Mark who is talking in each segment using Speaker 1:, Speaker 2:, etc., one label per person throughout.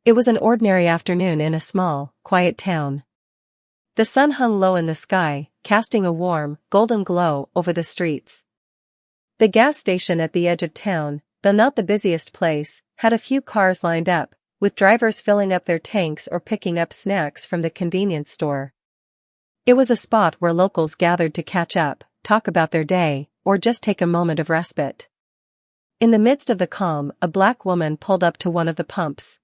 Speaker 1: It was an ordinary afternoon in a small, quiet town. The sun hung low in the sky, casting a warm, golden glow over the streets. The gas station at the edge of town, though not the busiest place, had a few cars lined up, with drivers filling up their tanks or picking up snacks from the convenience store. It was a spot where locals gathered to catch up, talk about their day, or just take a moment of respite. In the midst of the calm, a black woman pulled up to one of the pumps.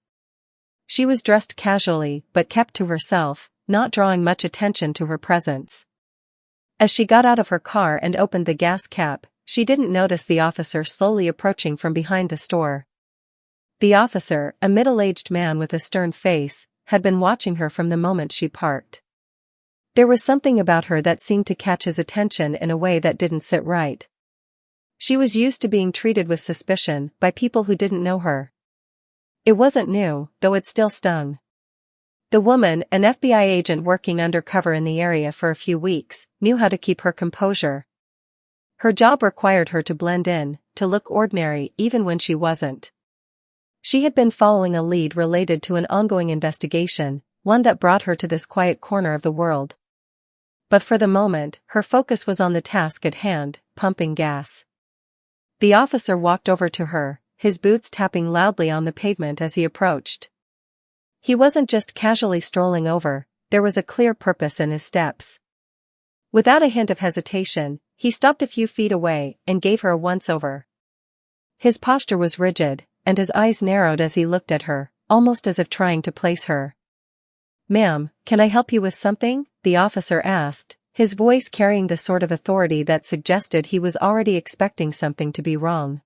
Speaker 1: She was dressed casually but kept to herself, not drawing much attention to her presence. As she got out of her car and opened the gas cap, she didn't notice the officer slowly approaching from behind the store. The officer, a middle-aged man with a stern face, had been watching her from the moment she parked. There was something about her that seemed to catch his attention in a way that didn't sit right. She was used to being treated with suspicion by people who didn't know her. It wasn't new, though it still stung. The woman, an FBI agent working undercover in the area for a few weeks, knew how to keep her composure. Her job required her to blend in, to look ordinary even when she wasn't. She had been following a lead related to an ongoing investigation, one that brought her to this quiet corner of the world. But for the moment, her focus was on the task at hand, pumping gas. The officer walked over to her, his boots tapping loudly on the pavement as he approached. He wasn't just casually strolling over, there was a clear purpose in his steps. Without a hint of hesitation, he stopped a few feet away and gave her a once-over. His posture was rigid, and his eyes narrowed as he looked at her, almost as if trying to place her. "Ma'am, can I help you with something?" the officer asked, his voice carrying the sort of authority that suggested he was already expecting something to be wrong.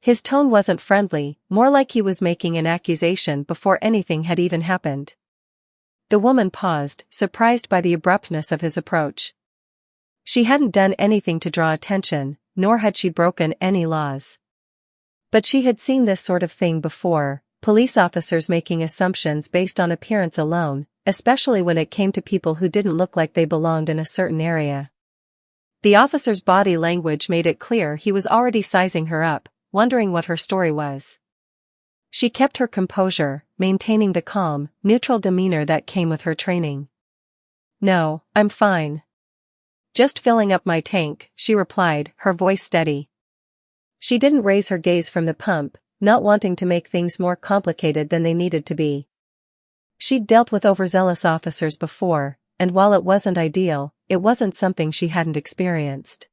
Speaker 1: His tone wasn't friendly, more like he was making an accusation before anything had even happened. The woman paused, surprised by the abruptness of his approach. She hadn't done anything to draw attention, nor had she broken any laws. But she had seen this sort of thing before, police officers making assumptions based on appearance alone, especially when it came to people who didn't look like they belonged in a certain area. The officer's body language made it clear he was already sizing her up, wondering what her story was. She kept her composure, maintaining the calm, neutral demeanor that came with her training. "No, I'm fine. Just filling up my tank," she replied, her voice steady. She didn't raise her gaze from the pump, not wanting to make things more complicated than they needed to be. She'd dealt with overzealous officers before, and while it wasn't ideal, it wasn't something she hadn't experienced.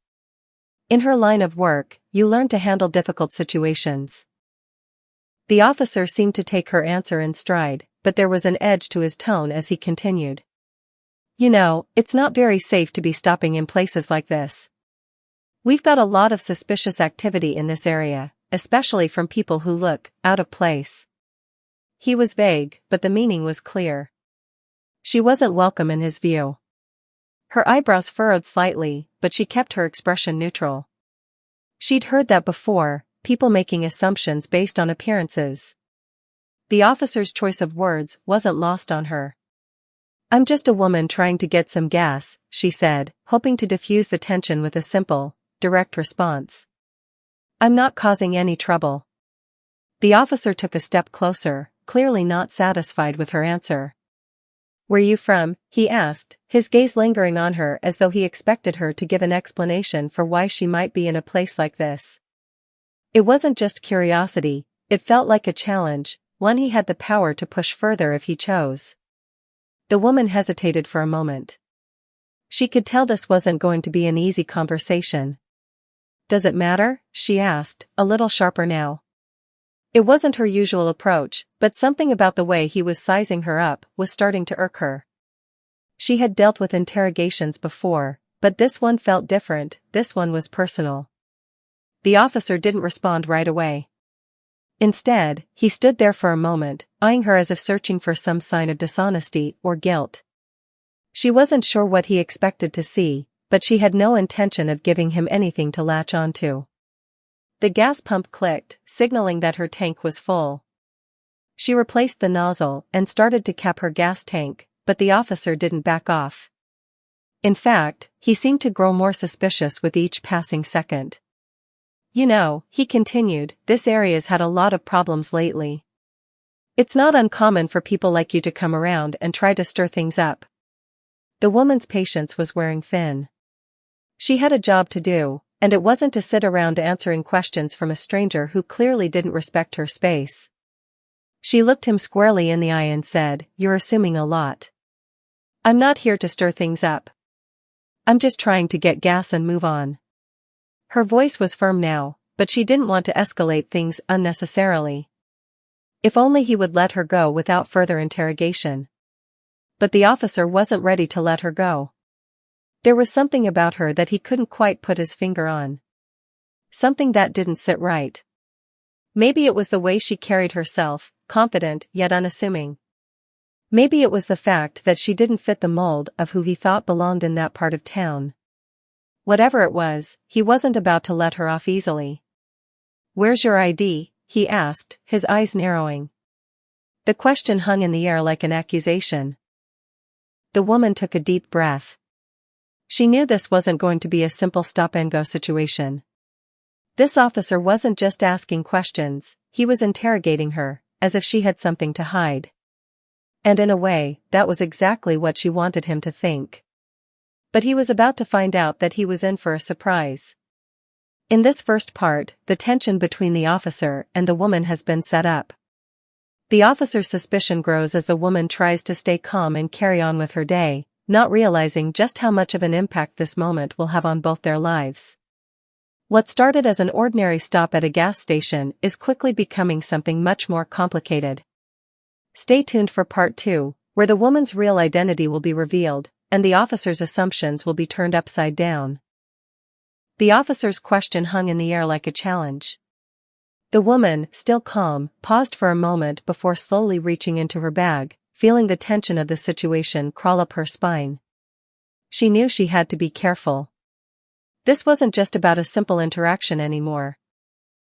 Speaker 1: In her line of work, you learn to handle difficult situations. The officer seemed to take her answer in stride, but there was an edge to his tone as he continued. "You know, it's not very safe to be stopping in places like this. We've got a lot of suspicious activity in this area, especially from people who look out of place." He was vague, but the meaning was clear. She wasn't welcome in his view. Her eyebrows furrowed slightly, but she kept her expression neutral. She'd heard that before, people making assumptions based on appearances. The officer's choice of words wasn't lost on her. "I'm just a woman trying to get some gas," she said, hoping to diffuse the tension with a simple, direct response. "I'm not causing any trouble." The officer took a step closer, clearly not satisfied with her answer. "Where you from?" he asked, his gaze lingering on her as though he expected her to give an explanation for why she might be in a place like this. It wasn't just curiosity, it felt like a challenge, one he had the power to push further if he chose. The woman hesitated for a moment. She could tell this wasn't going to be an easy conversation. "Does it matter?" she asked, a little sharper now. It wasn't her usual approach, but something about the way he was sizing her up was starting to irk her. She had dealt with interrogations before, but this one felt different, this one was personal. The officer didn't respond right away. Instead, he stood there for a moment, eyeing her as if searching for some sign of dishonesty or guilt. She wasn't sure what he expected to see, but she had no intention of giving him anything to latch onto. The gas pump clicked, signaling that her tank was full. She replaced the nozzle and started to cap her gas tank, but the officer didn't back off. In fact, he seemed to grow more suspicious with each passing second. "You know," he continued, "this area's had a lot of problems lately." It's not uncommon for people like you to come around and try to stir things up. The woman's patience was wearing thin. She had a job to do, and it wasn't to sit around answering questions from a stranger who clearly didn't respect her space. She looked him squarely in the eye and said, "You're assuming a lot. I'm not here to stir things up. I'm just trying to get gas and move on." Her voice was firm now, but she didn't want to escalate things unnecessarily. If only he would let her go without further interrogation. But the officer wasn't ready to let her go. There was something about her that he couldn't quite put his finger on. Something that didn't sit right. Maybe it was the way she carried herself, confident yet unassuming. Maybe it was the fact that she didn't fit the mold of who he thought belonged in that part of town. Whatever it was, he wasn't about to let her off easily. "Where's your ID?" he asked, his eyes narrowing. The question hung in the air like an accusation. The woman took a deep breath. She knew this wasn't going to be a simple stop-and-go situation. This officer wasn't just asking questions, he was interrogating her, as if she had something to hide. And in a way, that was exactly what she wanted him to think. But he was about to find out that he was in for a surprise. In this first part, the tension between the officer and the woman has been set up. The officer's suspicion grows as the woman tries to stay calm and carry on with her day, not realizing just how much of an impact this moment will have on both their lives. What started as an ordinary stop at a gas station is quickly becoming something much more complicated. Stay tuned for part 2, where the woman's real identity will be revealed, and the officer's assumptions will be turned upside down. The officer's question hung in the air like a challenge. The woman, still calm, paused for a moment before slowly reaching into her bag, feeling the tension of the situation crawl up her spine. She knew she had to be careful. This wasn't just about a simple interaction anymore.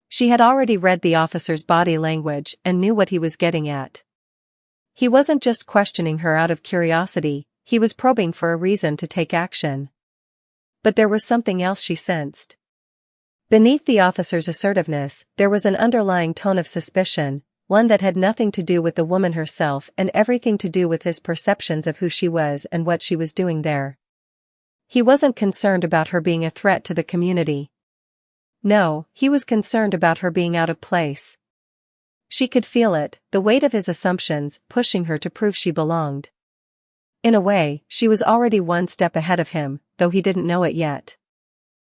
Speaker 1: She had already read the officer's body language and knew what he was getting at. He wasn't just questioning her out of curiosity, he was probing for a reason to take action. But there was something else she sensed. Beneath the officer's assertiveness, there was an underlying tone of suspicion, one that had nothing to do with the woman herself and everything to do with his perceptions of who she was and what she was doing there. He wasn't concerned about her being a threat to the community. No, he was concerned about her being out of place. She could feel it, the weight of his assumptions pushing her to prove she belonged. In a way, she was already one step ahead of him, though he didn't know it yet.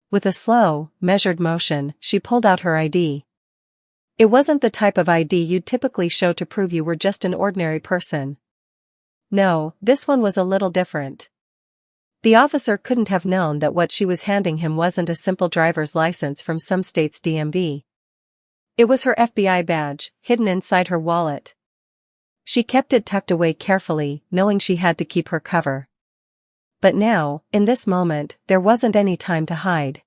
Speaker 1: With a slow, measured motion, she pulled out her ID. It wasn't the type of ID you'd typically show to prove you were just an ordinary person. No, this one was a little different. The officer couldn't have known that what she was handing him wasn't a simple driver's license from some state's DMV. It was her FBI badge, hidden inside her wallet. She kept it tucked away carefully, knowing she had to keep her cover. But now, in this moment, there wasn't any time to hide.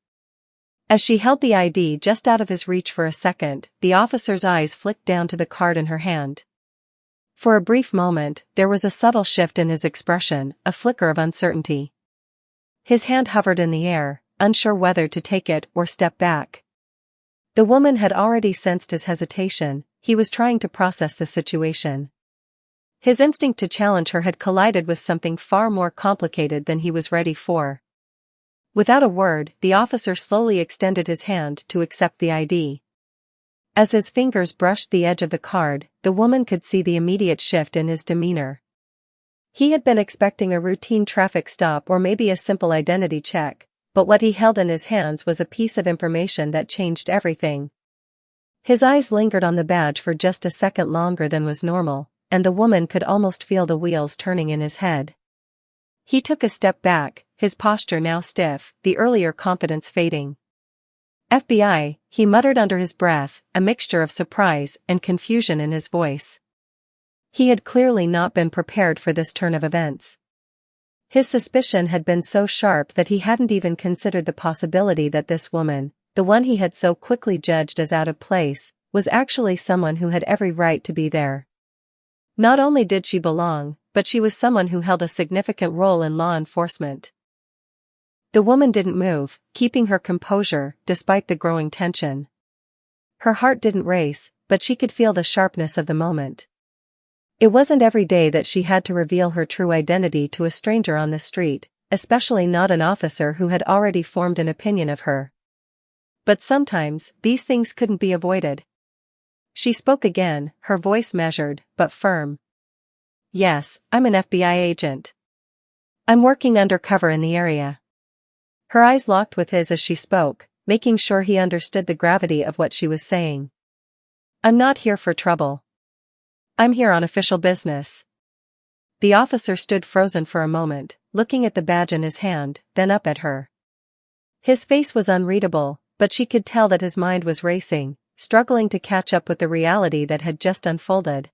Speaker 1: As she held the ID just out of his reach for a second, the officer's eyes flicked down to the card in her hand. For a brief moment, there was a subtle shift in his expression, a flicker of uncertainty. His hand hovered in the air, unsure whether to take it or step back. The woman had already sensed his hesitation, he was trying to process the situation. His instinct to challenge her had collided with something far more complicated than he was ready for. Without a word, the officer slowly extended his hand to accept the ID. As his fingers brushed the edge of the card, the woman could see the immediate shift in his demeanor. He had been expecting a routine traffic stop or maybe a simple identity check, but what he held in his hands was a piece of information that changed everything. His eyes lingered on the badge for just a second longer than was normal, and the woman could almost feel the wheels turning in his head. He took a step back, his posture now stiff, the earlier confidence fading. "FBI," he muttered under his breath, a mixture of surprise and confusion in his voice. He had clearly not been prepared for this turn of events. His suspicion had been so sharp that he hadn't even considered the possibility that this woman, the one he had so quickly judged as out of place, was actually someone who had every right to be there. Not only did she belong, but she was someone who held a significant role in law enforcement. The woman didn't move, keeping her composure despite the growing tension. Her heart didn't race, but she could feel the sharpness of the moment. It wasn't every day that she had to reveal her true identity to a stranger on the street, especially not an officer who had already formed an opinion of her. But sometimes, these things couldn't be avoided. She spoke again, her voice measured, but firm. "Yes, I'm an FBI agent. I'm working undercover in the area." Her eyes locked with his as she spoke, making sure he understood the gravity of what she was saying. "I'm not here for trouble. I'm here on official business." The officer stood frozen for a moment, looking at the badge in his hand, then up at her. His face was unreadable, but she could tell that his mind was racing, struggling to catch up with the reality that had just unfolded.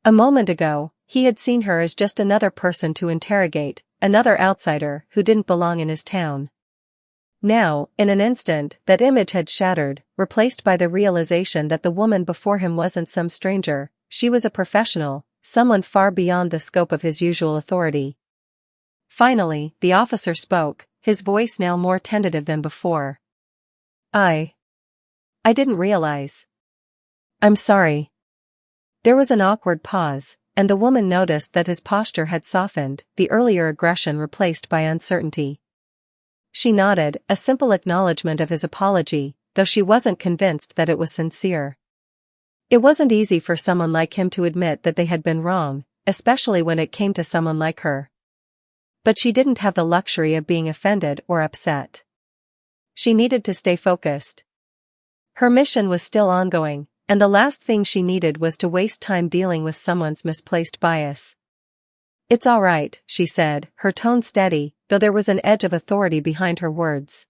Speaker 1: A moment ago, he had seen her as just another person to interrogate, another outsider who didn't belong in his town. Now, in an instant, that image had shattered, replaced by the realization that the woman before him wasn't some stranger, she was a professional, someone far beyond the scope of his usual authority. Finally, the officer spoke, his voice now more tentative than before. I didn't realize. I'm sorry." There was an awkward pause, and the woman noticed that his posture had softened, the earlier aggression replaced by uncertainty. She nodded, a simple acknowledgement of his apology, though she wasn't convinced that it was sincere. It wasn't easy for someone like him to admit that they had been wrong, especially when it came to someone like her. But she didn't have the luxury of being offended or upset. She needed to stay focused. Her mission was still ongoing, and the last thing she needed was to waste time dealing with someone's misplaced bias. "It's all right," she said, her tone steady, though there was an edge of authority behind her words.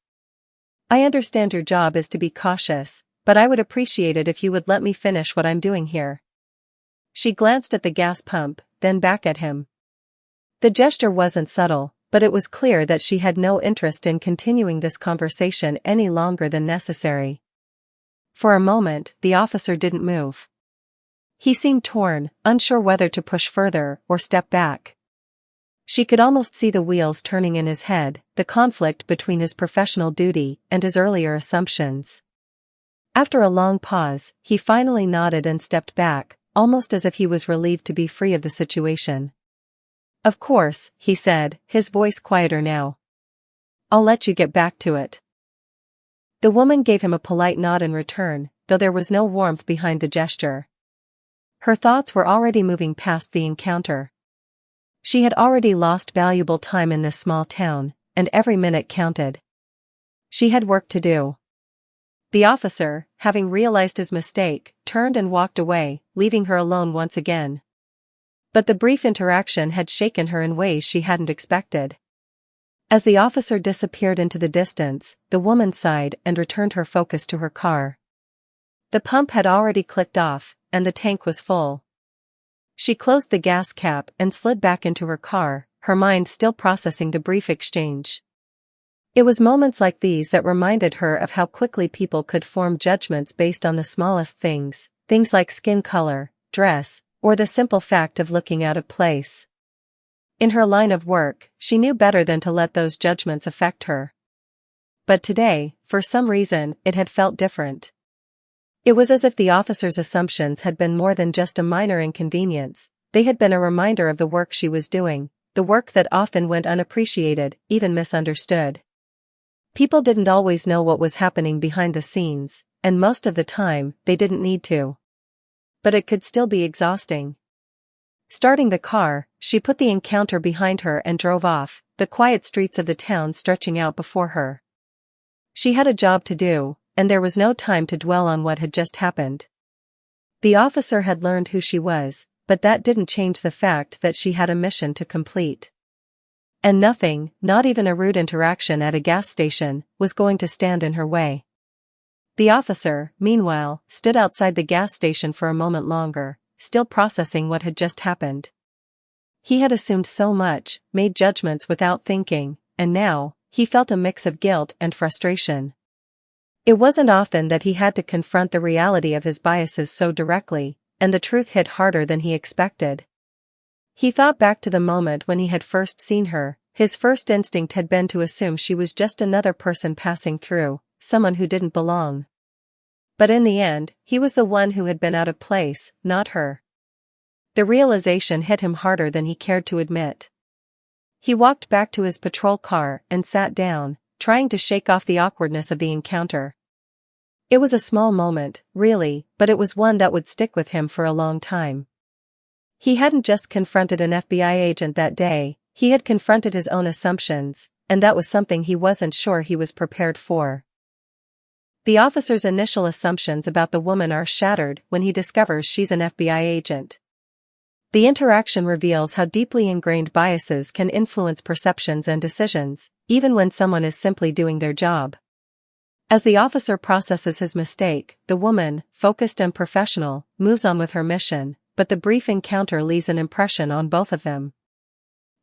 Speaker 1: "I understand your job is to be cautious, but I would appreciate it if you would let me finish what I'm doing here." She glanced at the gas pump, then back at him. The gesture wasn't subtle, but it was clear that she had no interest in continuing this conversation any longer than necessary. For a moment, the officer didn't move. He seemed torn, unsure whether to push further or step back. She could almost see the wheels turning in his head, the conflict between his professional duty and his earlier assumptions. After a long pause, he finally nodded and stepped back, almost as if he was relieved to be free of the situation. "Of course," he said, his voice quieter now. "I'll let you get back to it." The woman gave him a polite nod in return, though there was no warmth behind the gesture. Her thoughts were already moving past the encounter. She had already lost valuable time in this small town, and every minute counted. She had work to do. The officer, having realized his mistake, turned and walked away, leaving her alone once again. But the brief interaction had shaken her in ways she hadn't expected. As the officer disappeared into the distance, the woman sighed and returned her focus to her car. The pump had already clicked off, and the tank was full. She closed the gas cap and slid back into her car, her mind still processing the brief exchange. It was moments like these that reminded her of how quickly people could form judgments based on the smallest things like skin color, dress, or the simple fact of looking out of place. In her line of work, she knew better than to let those judgments affect her. But today, for some reason, it had felt different. It was as if the officer's assumptions had been more than just a minor inconvenience, they had been a reminder of the work she was doing, the work that often went unappreciated, even misunderstood. People didn't always know what was happening behind the scenes, and most of the time, they didn't need to. But it could still be exhausting. Starting the car, she put the encounter behind her and drove off, the quiet streets of the town stretching out before her. She had a job to do, and there was no time to dwell on what had just happened. The officer had learned who she was, but that didn't change the fact that she had a mission to complete. And nothing, not even a rude interaction at a gas station, was going to stand in her way. The officer, meanwhile, stood outside the gas station for a moment longer, still processing what had just happened. He had assumed so much, made judgments without thinking, and now, he felt a mix of guilt and frustration. It wasn't often that he had to confront the reality of his biases so directly, and the truth hit harder than he expected. He thought back to the moment when he had first seen her. His first instinct had been to assume she was just another person passing through, someone who didn't belong. But in the end, he was the one who had been out of place, not her. The realization hit him harder than he cared to admit. He walked back to his patrol car and sat down, trying to shake off the awkwardness of the encounter. It was a small moment, really, but it was one that would stick with him for a long time. He hadn't just confronted an FBI agent that day, he had confronted his own assumptions, and that was something he wasn't sure he was prepared for. The officer's initial assumptions about the woman are shattered when he discovers she's an FBI agent. The interaction reveals how deeply ingrained biases can influence perceptions and decisions, even when someone is simply doing their job. As the officer processes his mistake, the woman, focused and professional, moves on with her mission, but the brief encounter leaves an impression on both of them.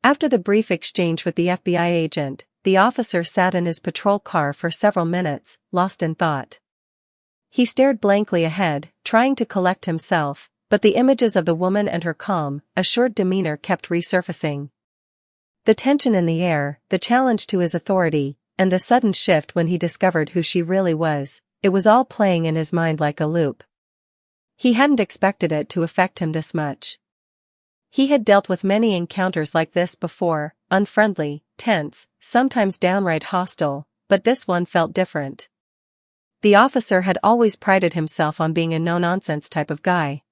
Speaker 1: After the brief exchange with the FBI agent, the officer sat in his patrol car for several minutes, lost in thought. He stared blankly ahead, trying to collect himself, but the images of the woman and her calm, assured demeanor kept resurfacing. The tension in the air, the challenge to his authority, and the sudden shift when he discovered who she really was, it was all playing in his mind like a loop. He hadn't expected it to affect him this much. He had dealt with many encounters like this before, unfriendly, tense, sometimes downright hostile, but this one felt different. The officer had always prided himself on being a no-nonsense type of guy.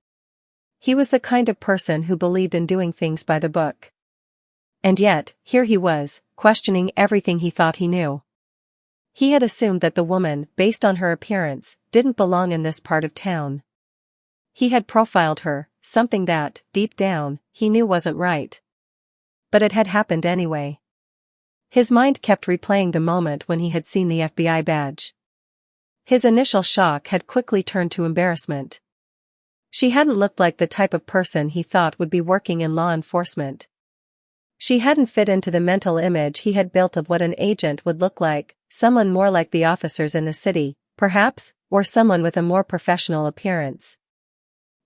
Speaker 1: He was the kind of person who believed in doing things by the book. And yet, here he was, questioning everything he thought he knew. He had assumed that the woman, based on her appearance, didn't belong in this part of town. He had profiled her, something that, deep down, he knew wasn't right. But it had happened anyway. His mind kept replaying the moment when he had seen the FBI badge. His initial shock had quickly turned to embarrassment. She hadn't looked like the type of person he thought would be working in law enforcement. She hadn't fit into the mental image he had built of what an agent would look like, someone more like the officers in the city, perhaps, or someone with a more professional appearance.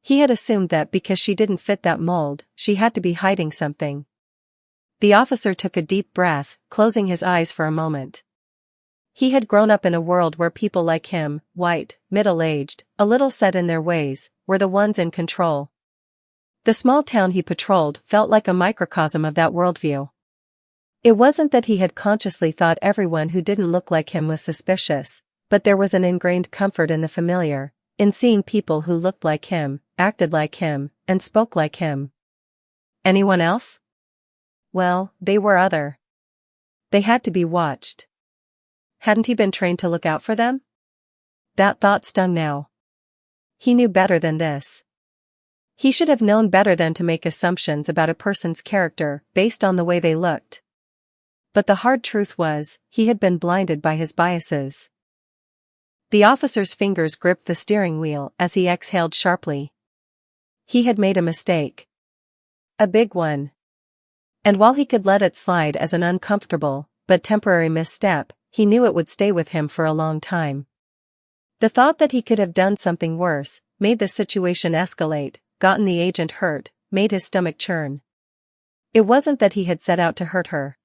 Speaker 1: He had assumed that because she didn't fit that mold, she had to be hiding something. The officer took a deep breath, closing his eyes for a moment. He had grown up in a world where people like him, white, middle-aged, a little set in their ways, were the ones in control. The small town he patrolled felt like a microcosm of that worldview. It wasn't that he had consciously thought everyone who didn't look like him was suspicious, but there was an ingrained comfort in the familiar, in seeing people who looked like him, acted like him, and spoke like him. Anyone else? Well, they were other. They had to be watched. Hadn't he been trained to look out for them? That thought stung now. He knew better than this. He should have known better than to make assumptions about a person's character based on the way they looked. But the hard truth was, he had been blinded by his biases. The officer's fingers gripped the steering wheel as he exhaled sharply. He had made a mistake. A big one. And while he could let it slide as an uncomfortable, but temporary misstep, he knew it would stay with him for a long time. The thought that he could have done something worse, made the situation escalate, gotten the agent hurt, made his stomach churn. It wasn't that he had set out to hurt her.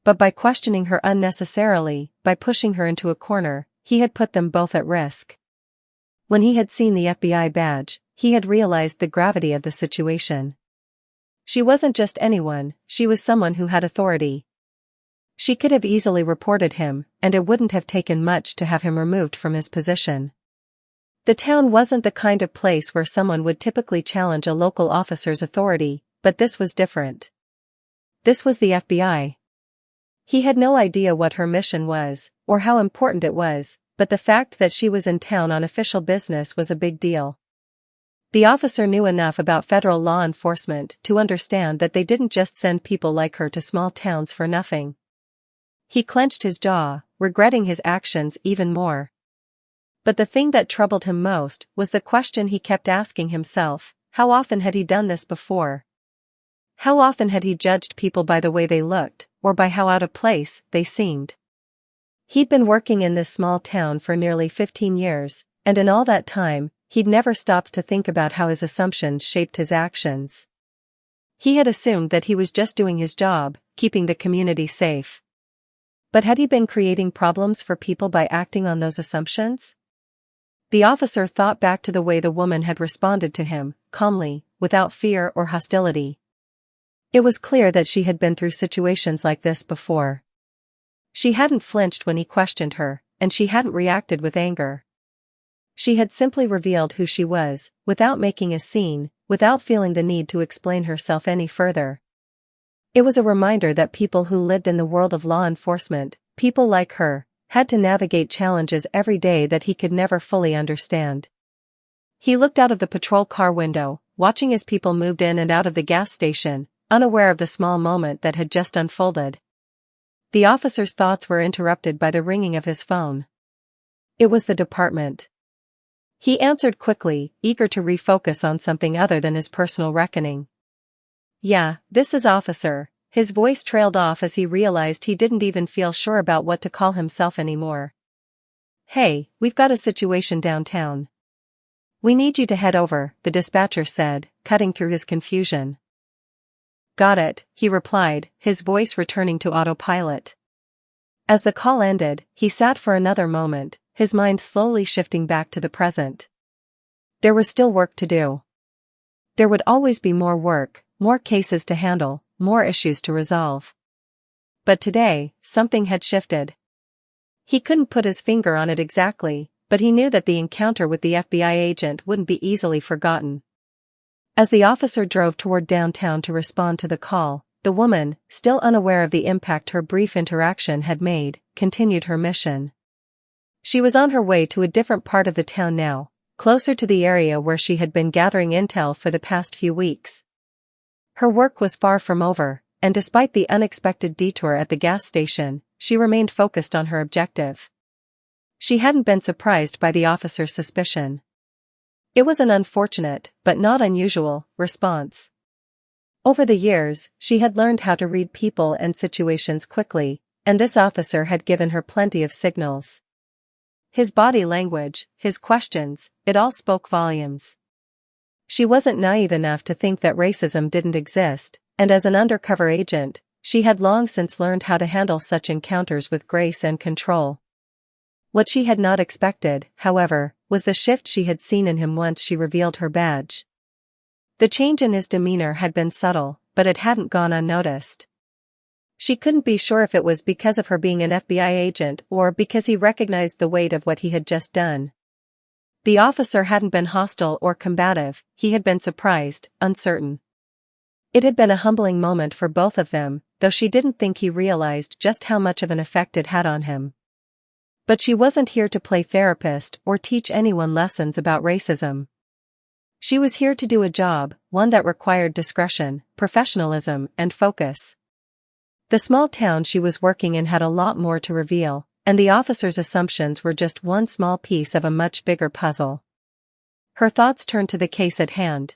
Speaker 1: But by questioning her unnecessarily, by pushing her into a corner, he had put them both at risk. When he had seen the FBI badge, he had realized the gravity of the situation. She wasn't just anyone, she was someone who had authority. She could have easily reported him, and it wouldn't have taken much to have him removed from his position. The town wasn't the kind of place where someone would typically challenge a local officer's authority, but this was different. This was the FBI. He had no idea what her mission was, or how important it was, but the fact that she was in town on official business was a big deal. The officer knew enough about federal law enforcement to understand that they didn't just send people like her to small towns for nothing. He clenched his jaw, regretting his actions even more. But the thing that troubled him most was the question he kept asking himself: how often had he done this before? How often had he judged people by the way they looked, or by how out of place they seemed? He'd been working in this small town for nearly 15 years, and in all that time, he'd never stopped to think about how his assumptions shaped his actions. He had assumed that he was just doing his job, keeping the community safe. But had he been creating problems for people by acting on those assumptions? The officer thought back to the way the woman had responded to him, calmly, without fear or hostility. It was clear that she had been through situations like this before. She hadn't flinched when he questioned her, and she hadn't reacted with anger. She had simply revealed who she was, without making a scene, without feeling the need to explain herself any further. It was a reminder that people who lived in the world of law enforcement, people like her, had to navigate challenges every day that he could never fully understand. He looked out of the patrol car window, watching as people moved in and out of the gas station, unaware of the small moment that had just unfolded. The officer's thoughts were interrupted by the ringing of his phone. It was the department. He answered quickly, eager to refocus on something other than his personal reckoning. "Yeah, this is Officer." His voice trailed off as he realized he didn't even feel sure about what to call himself anymore. "Hey, we've got a situation downtown. We need you to head over," the dispatcher said, cutting through his confusion. "Got it," he replied, his voice returning to autopilot. As the call ended, he sat for another moment, his mind slowly shifting back to the present. There was still work to do. There would always be more work, more cases to handle, more issues to resolve. But today, something had shifted. He couldn't put his finger on it exactly, but he knew that the encounter with the FBI agent wouldn't be easily forgotten. As the officer drove toward downtown to respond to the call, the woman, still unaware of the impact her brief interaction had made, continued her mission. She was on her way to a different part of the town now, closer to the area where she had been gathering intel for the past few weeks. Her work was far from over, and despite the unexpected detour at the gas station, she remained focused on her objective. She hadn't been surprised by the officer's suspicion. It was an unfortunate, but not unusual, response. Over the years, she had learned how to read people and situations quickly, and this officer had given her plenty of signals. His body language, his questions, it all spoke volumes. She wasn't naive enough to think that racism didn't exist, and as an undercover agent, she had long since learned how to handle such encounters with grace and control. What she had not expected, however, was the shift she had seen in him once she revealed her badge. The change in his demeanor had been subtle, but it hadn't gone unnoticed. She couldn't be sure if it was because of her being an FBI agent or because he recognized the weight of what he had just done. The officer hadn't been hostile or combative, he had been surprised, uncertain. It had been a humbling moment for both of them, though she didn't think he realized just how much of an effect it had on him. But she wasn't here to play therapist or teach anyone lessons about racism. She was here to do a job, one that required discretion, professionalism, and focus. The small town she was working in had a lot more to reveal, and the officer's assumptions were just one small piece of a much bigger puzzle. Her thoughts turned to the case at hand.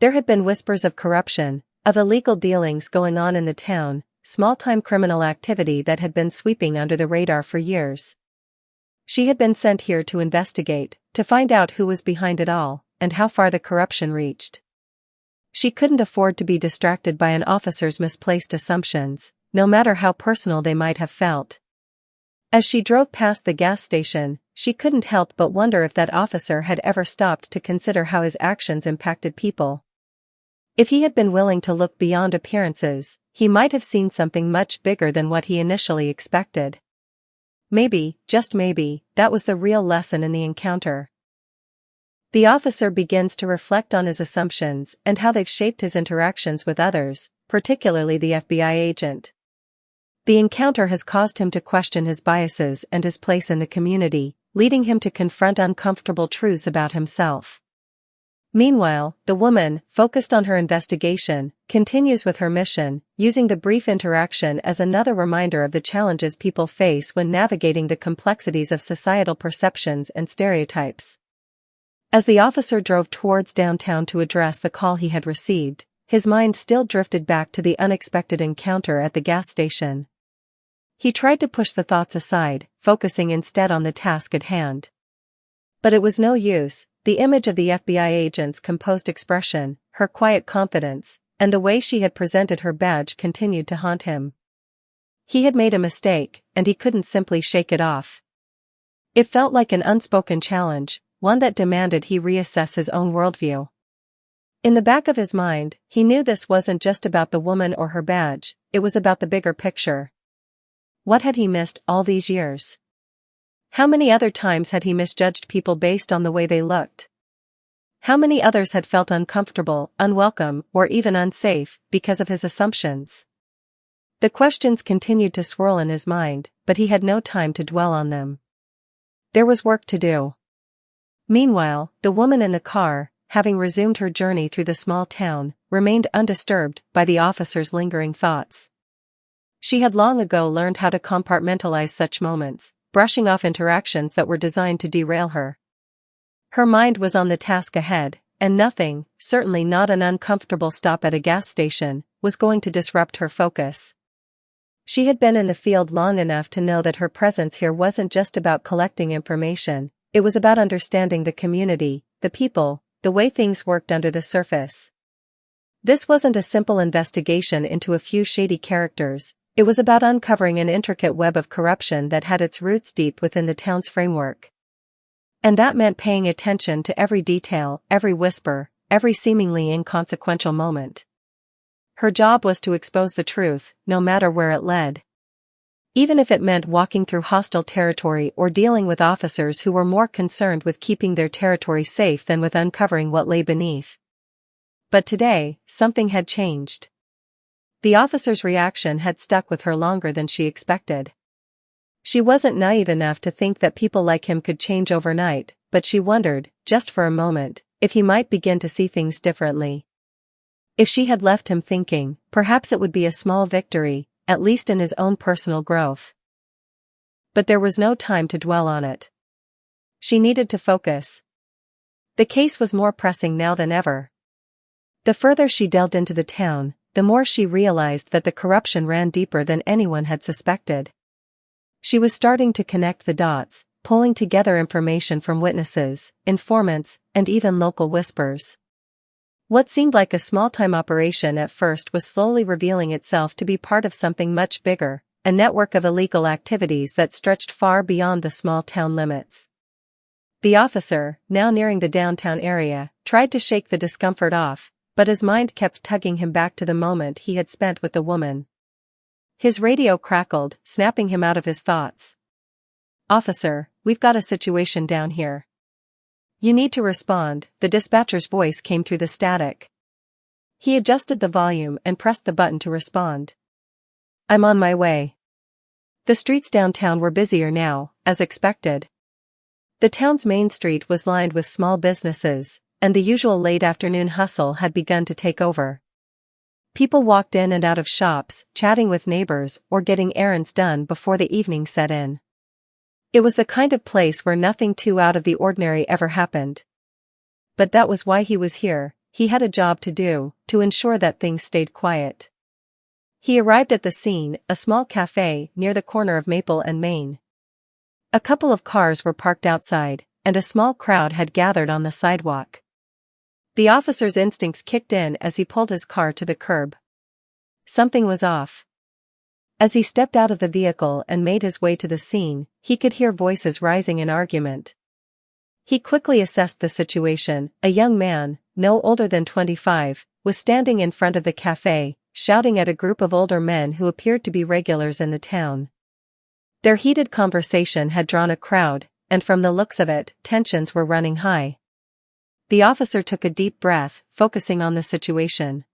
Speaker 1: There had been whispers of corruption, of illegal dealings going on in the town, small-time criminal activity that had been sweeping under the radar for years. She had been sent here to investigate, to find out who was behind it all, and how far the corruption reached. She couldn't afford to be distracted by an officer's misplaced assumptions, no matter how personal they might have felt. As she drove past the gas station, she couldn't help but wonder if that officer had ever stopped to consider how his actions impacted people. If he had been willing to look beyond appearances, he might have seen something much bigger than what he initially expected. Maybe, just maybe, that was the real lesson in the encounter. The officer begins to reflect on his assumptions and how they've shaped his interactions with others, particularly the FBI agent. The encounter has caused him to question his biases and his place in the community, leading him to confront uncomfortable truths about himself. Meanwhile, the woman, focused on her investigation, continues with her mission, using the brief interaction as another reminder of the challenges people face when navigating the complexities of societal perceptions and stereotypes. As the officer drove towards downtown to address the call he had received, his mind still drifted back to the unexpected encounter at the gas station. He tried to push the thoughts aside, focusing instead on the task at hand. But it was no use. The image of the FBI agent's composed expression, her quiet confidence, and the way she had presented her badge continued to haunt him. He had made a mistake, and he couldn't simply shake it off. It felt like an unspoken challenge, one that demanded he reassess his own worldview. In the back of his mind, he knew this wasn't just about the woman or her badge, it was about the bigger picture. What had he missed all these years? How many other times had he misjudged people based on the way they looked? How many others had felt uncomfortable, unwelcome, or even unsafe because of his assumptions? The questions continued to swirl in his mind, but he had no time to dwell on them. There was work to do. Meanwhile, the woman in the car, having resumed her journey through the small town, remained undisturbed by the officer's lingering thoughts. She had long ago learned how to compartmentalize such moments, brushing off interactions that were designed to derail her. Her mind was on the task ahead, and nothing, certainly not an uncomfortable stop at a gas station, was going to disrupt her focus. She had been in the field long enough to know that her presence here wasn't just about collecting information, it was about understanding the community, the people, the way things worked under the surface. This wasn't a simple investigation into a few shady characters, it was about uncovering an intricate web of corruption that had its roots deep within the town's framework. And that meant paying attention to every detail, every whisper, every seemingly inconsequential moment. Her job was to expose the truth, no matter where it led. Even if it meant walking through hostile territory or dealing with officers who were more concerned with keeping their territory safe than with uncovering what lay beneath. But today, something had changed. The officer's reaction had stuck with her longer than she expected. She wasn't naive enough to think that people like him could change overnight, but she wondered, just for a moment, if he might begin to see things differently. If she had left him thinking, perhaps it would be a small victory, at least in his own personal growth. But there was no time to dwell on it. She needed to focus. The case was more pressing now than ever. The further she delved into the town, the more she realized that the corruption ran deeper than anyone had suspected. She was starting to connect the dots, pulling together information from witnesses, informants, and even local whispers. What seemed like a small-time operation at first was slowly revealing itself to be part of something much bigger, a network of illegal activities that stretched far beyond the small town limits. The officer, now nearing the downtown area, tried to shake the discomfort off, but his mind kept tugging him back to the moment he had spent with the woman. His radio crackled, snapping him out of his thoughts. "Officer, we've got a situation down here. You need to respond," the dispatcher's voice came through the static. He adjusted the volume and pressed the button to respond. "I'm on my way." The streets downtown were busier now, as expected. The town's main street was lined with small businesses, and the usual late-afternoon hustle had begun to take over. People walked in and out of shops, chatting with neighbors or getting errands done before the evening set in. It was the kind of place where nothing too out of the ordinary ever happened. But that was why he was here. He had a job to do, to ensure that things stayed quiet. He arrived at the scene, a small cafe near the corner of Maple and Main. A couple of cars were parked outside, and a small crowd had gathered on the sidewalk. The officer's instincts kicked in as he pulled his car to the curb. Something was off. As he stepped out of the vehicle and made his way to the scene, he could hear voices rising in argument. He quickly assessed the situation. A young man, no older than 25, was standing in front of the cafe, shouting at a group of older men who appeared to be regulars in the town. Their heated conversation had drawn a crowd, and from the looks of it, tensions were running high. The officer took a deep breath, focusing on the situation.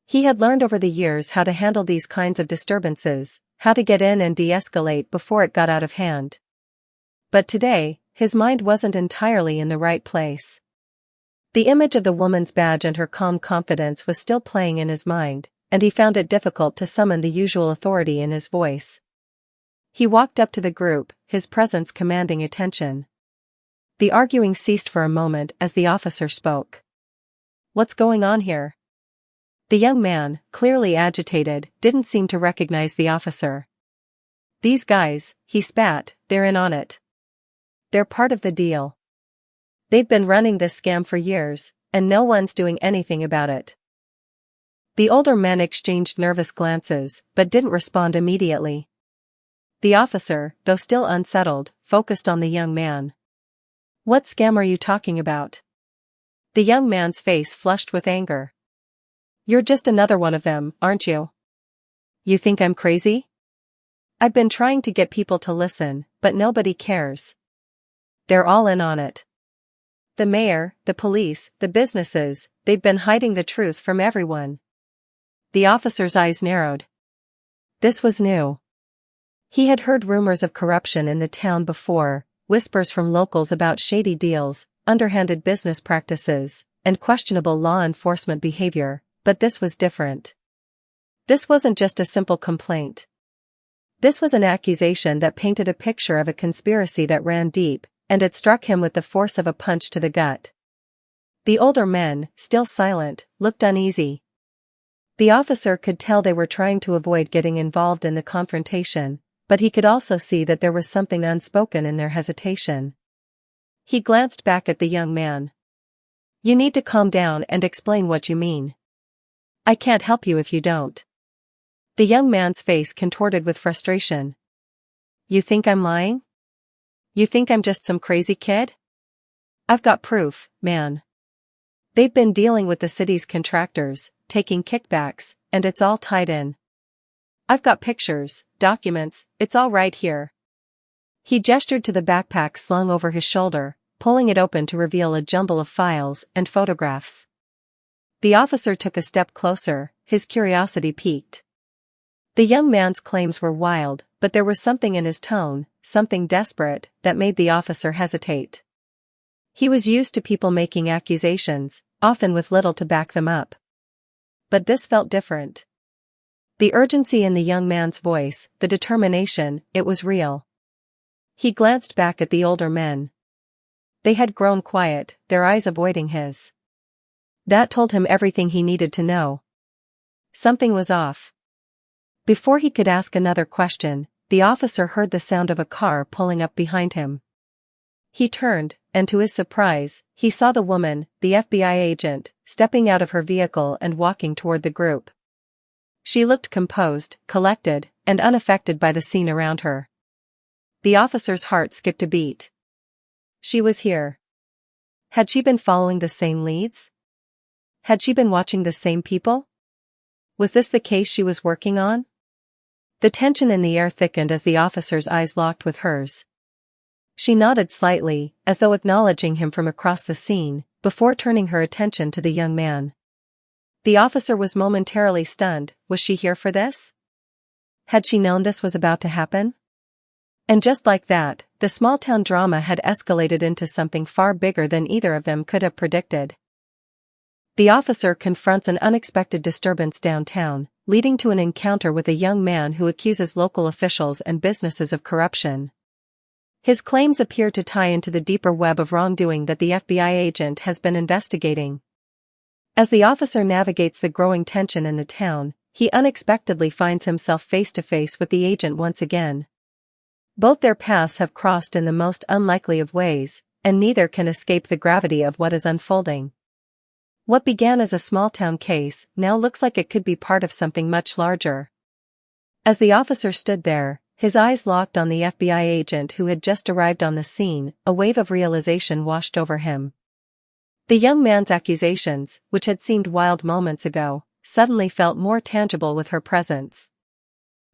Speaker 1: He had learned over the years how to handle these kinds of disturbances, how to get in and de-escalate before it got out of hand. But today, his mind wasn't entirely in the right place. The image of the woman's badge and her calm confidence was still playing in his mind, and he found it difficult to summon the usual authority in his voice. He walked up to the group, his presence commanding attention. The arguing ceased for a moment as the officer spoke. "What's going on here?" The young man, clearly agitated, didn't seem to recognize the officer. "These guys," he spat, "they're in on it. They're part of the deal. They've been running this scam for years, and no one's doing anything about it." The older men exchanged nervous glances, but didn't respond immediately. The officer, though still unsettled, focused on the young man. "What scam are you talking about?" The young man's face flushed with anger. You're just another one of them, aren't you? You think I'm crazy? I've been trying to get people to listen, but nobody cares. They're all in on it. The mayor, the police, the businesses, they've been hiding the truth from everyone. The officer's eyes narrowed. This was new. He had heard rumors of corruption in the town before, whispers from locals about shady deals, underhanded business practices, and questionable law enforcement behavior, but this was different. This wasn't just a simple complaint. This was an accusation that painted a picture of a conspiracy that ran deep, and it struck him with the force of a punch to the gut. The older men, still silent, looked uneasy. The officer could tell they were trying to avoid getting involved in the confrontation, but he could also see that there was something unspoken in their hesitation. He glanced back at the young man. You need to calm down and explain what you mean. I can't help you if you don't. The young man's face contorted with frustration. You think I'm lying? You think I'm just some crazy kid? I've got proof, man. They've been dealing with the city's contractors, taking kickbacks, and it's all tied in. I've got pictures, documents, it's all right here. He gestured to the backpack slung over his shoulder, pulling it open to reveal a jumble of files and photographs. The officer took a step closer, his curiosity piqued. The young man's claims were wild, but there was something in his tone, something desperate, that made the officer hesitate. He was used to people making accusations, often with little to back them up. But this felt different. The urgency in the young man's voice, the determination, it was real. He glanced back at the older men. They had grown quiet, their eyes avoiding his. That told him everything he needed to know. Something was off. Before he could ask another question, the officer heard the sound of a car pulling up behind him. He turned, and to his surprise, he saw the woman, the FBI agent, stepping out of her vehicle and walking toward the group. She looked composed, collected, and unaffected by the scene around her. The officer's heart skipped a beat. She was here. Had she been following the same leads? Had she been watching the same people? Was this the case she was working on? The tension in the air thickened as the officer's eyes locked with hers. She nodded slightly, as though acknowledging him from across the scene, before turning her attention to the young man. The officer was momentarily stunned. Was she here for this? Had she known this was about to happen? And just like that, the small-town drama had escalated into something far bigger than either of them could have predicted. The officer confronts an unexpected disturbance downtown, leading to an encounter with a young man who accuses local officials and businesses of corruption. His claims appear to tie into the deeper web of wrongdoing that the FBI agent has been investigating. As the officer navigates the growing tension in the town, he unexpectedly finds himself face to face with the agent once again. Both their paths have crossed in the most unlikely of ways, and neither can escape the gravity of what is unfolding. What began as a small-town case now looks like it could be part of something much larger. As the officer stood there, his eyes locked on the FBI agent who had just arrived on the scene, a wave of realization washed over him. The young man's accusations, which had seemed wild moments ago, suddenly felt more tangible with her presence.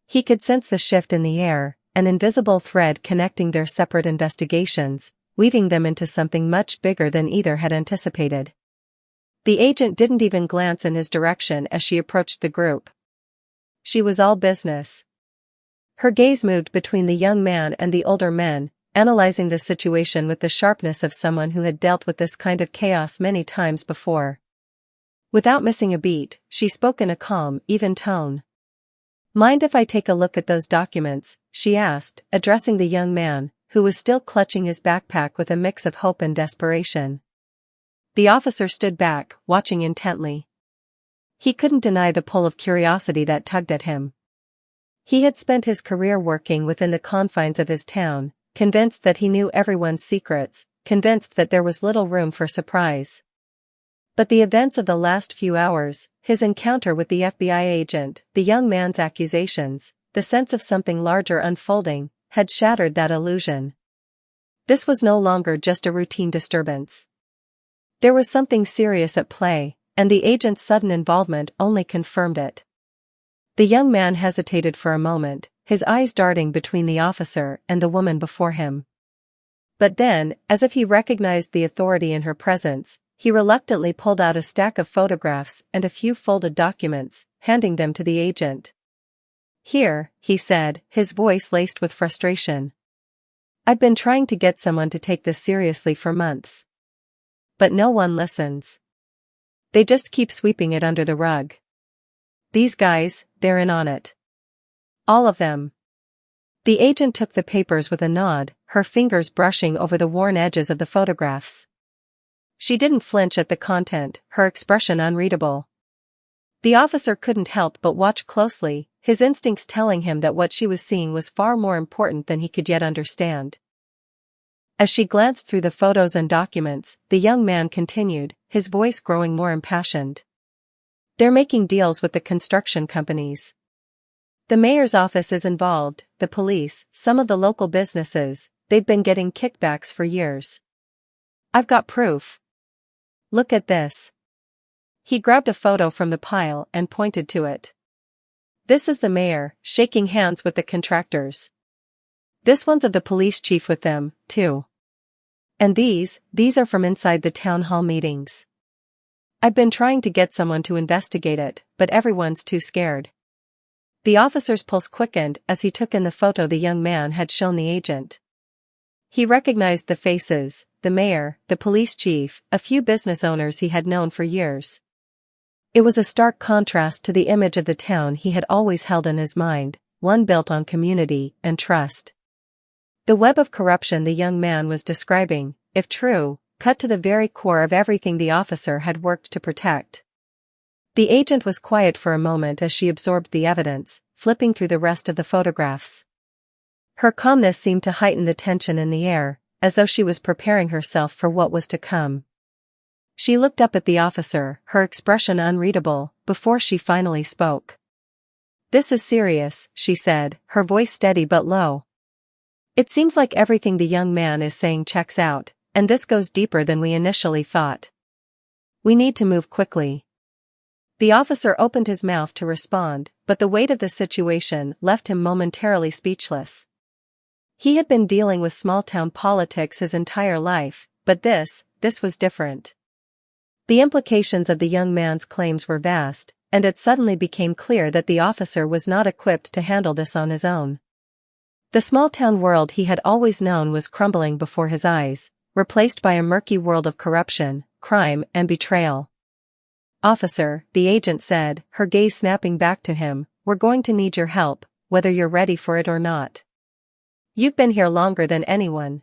Speaker 1: He could sense the shift in the air, an invisible thread connecting their separate investigations, weaving them into something much bigger than either had anticipated. The agent didn't even glance in his direction as she approached the group. She was all business. Her gaze moved between the young man and the older men, analyzing the situation with the sharpness of someone who had dealt with this kind of chaos many times before. Without missing a beat, she spoke in a calm, even tone. "Mind if I take a look at those documents?" she asked, addressing the young man, who was still clutching his backpack with a mix of hope and desperation. The officer stood back, watching intently. He couldn't deny the pull of curiosity that tugged at him. He had spent his career working within the confines of his town, convinced that he knew everyone's secrets, convinced that there was little room for surprise. But the events of the last few hours, his encounter with the FBI agent, the young man's accusations, the sense of something larger unfolding, had shattered that illusion. This was no longer just a routine disturbance. There was something serious at play, and the agent's sudden involvement only confirmed it. The young man hesitated for a moment, his eyes darting between the officer and the woman before him. But then, as if he recognized the authority in her presence, he reluctantly pulled out a stack of photographs and a few folded documents, handing them to the agent. "Here," he said, his voice laced with frustration. "I've been trying to get someone to take this seriously for months. But no one listens. They just keep sweeping it under the rug. These guys, they're in on it. All of them." The agent took the papers with a nod, her fingers brushing over the worn edges of the photographs. She didn't flinch at the content, her expression unreadable. The officer couldn't help but watch closely, his instincts telling him that what she was seeing was far more important than he could yet understand. As she glanced through the photos and documents, the young man continued, his voice growing more impassioned. "They're making deals with the construction companies. The mayor's office is involved, the police, some of the local businesses, they've been getting kickbacks for years. I've got proof. Look at this." He grabbed a photo from the pile and pointed to it. "This is the mayor, shaking hands with the contractors. This one's of the police chief with them, too. And these are from inside the town hall meetings. I've been trying to get someone to investigate it, but everyone's too scared." The officer's pulse quickened as he took in the photo the young man had shown the agent. He recognized the faces, the mayor, the police chief, a few business owners he had known for years. It was a stark contrast to the image of the town he had always held in his mind, one built on community and trust. The web of corruption the young man was describing, if true, cut to the very core of everything the officer had worked to protect. The agent was quiet for a moment as she absorbed the evidence, flipping through the rest of the photographs. Her calmness seemed to heighten the tension in the air, as though she was preparing herself for what was to come. She looked up at the officer, her expression unreadable, before she finally spoke. "This is serious," she said, her voice steady but low. "It seems like everything the young man is saying checks out, and this goes deeper than we initially thought. We need to move quickly." The officer opened his mouth to respond, but the weight of the situation left him momentarily speechless. He had been dealing with small-town politics his entire life, but this was different. The implications of the young man's claims were vast, and it suddenly became clear that the officer was not equipped to handle this on his own. The small-town world he had always known was crumbling before his eyes, replaced by a murky world of corruption, crime, and betrayal. "Officer," the agent said, her gaze snapping back to him, "we're going to need your help, whether you're ready for it or not. You've been here longer than anyone.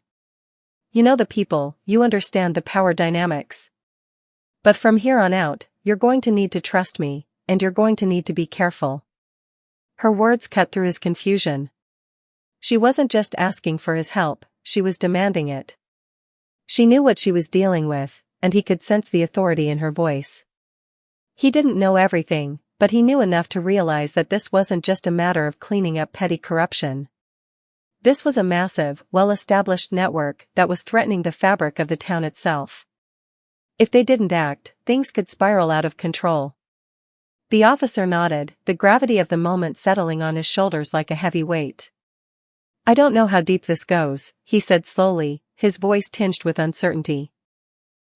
Speaker 1: You know the people, you understand the power dynamics. But from here on out, you're going to need to trust me, and you're going to need to be careful." Her words cut through his confusion. She wasn't just asking for his help, she was demanding it. She knew what she was dealing with, and he could sense the authority in her voice. He didn't know everything, but he knew enough to realize that this wasn't just a matter of cleaning up petty corruption. This was a massive, well-established network that was threatening the fabric of the town itself. If they didn't act, things could spiral out of control. The officer nodded, the gravity of the moment settling on his shoulders like a heavy weight. "I don't know how deep this goes," he said slowly, his voice tinged with uncertainty.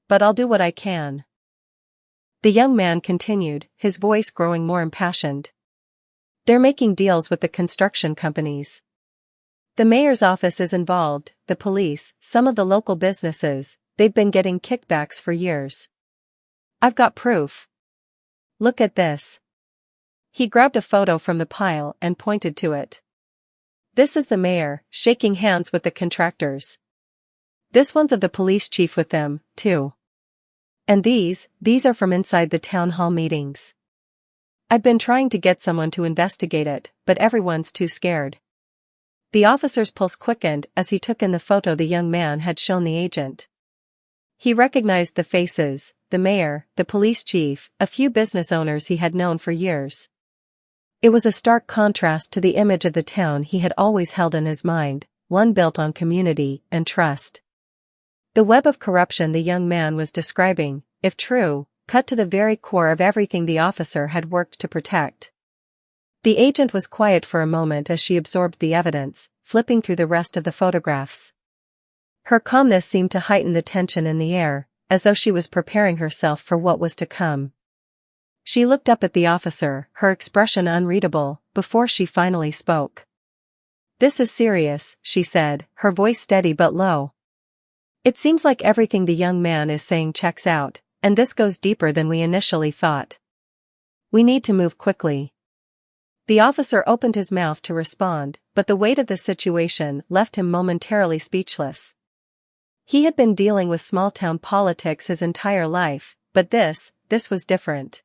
Speaker 1: "But I'll do what I can." The young man continued, his voice growing more impassioned. "They're making deals with the construction companies. The mayor's office is involved, the police, some of the local businesses, they've been getting kickbacks for years. I've got proof. Look at this." He grabbed a photo from the pile and pointed to it. "This is the mayor, shaking hands with the contractors. This one's of the police chief with them, too. And these are from inside the town hall meetings. I've been trying to get someone to investigate it, but everyone's too scared." The officer's pulse quickened as he took in the photo the young man had shown the agent. He recognized the faces, the mayor, the police chief, a few business owners he had known for years. It was a stark contrast to the image of the town he had always held in his mind, one built on community and trust. The web of corruption the young man was describing, if true, cut to the very core of everything the officer had worked to protect. The agent was quiet for a moment as she absorbed the evidence, flipping through the rest of the photographs. Her calmness seemed to heighten the tension in the air, as though she was preparing herself for what was to come. She looked up at the officer, her expression unreadable, before she finally spoke. "This is serious," she said, her voice steady but low. "It seems like everything the young man is saying checks out, and this goes deeper than we initially thought. We need to move quickly." The officer opened his mouth to respond, but the weight of the situation left him momentarily speechless. He had been dealing with small-town politics his entire life, but this was different.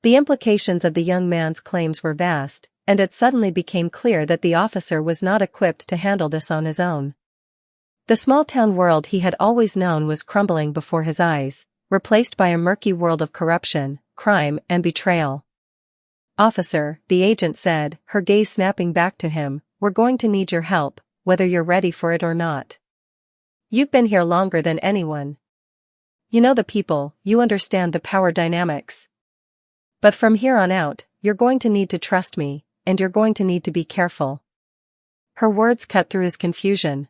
Speaker 1: The implications of the young man's claims were vast, and it suddenly became clear that the officer was not equipped to handle this on his own. The small-town world he had always known was crumbling before his eyes, replaced by a murky world of corruption, crime, and betrayal. "Officer," the agent said, her gaze snapping back to him, "we're going to need your help, whether you're ready for it or not. You've been here longer than anyone. You know the people, you understand the power dynamics. But from here on out, you're going to need to trust me, and you're going to need to be careful." Her words cut through his confusion.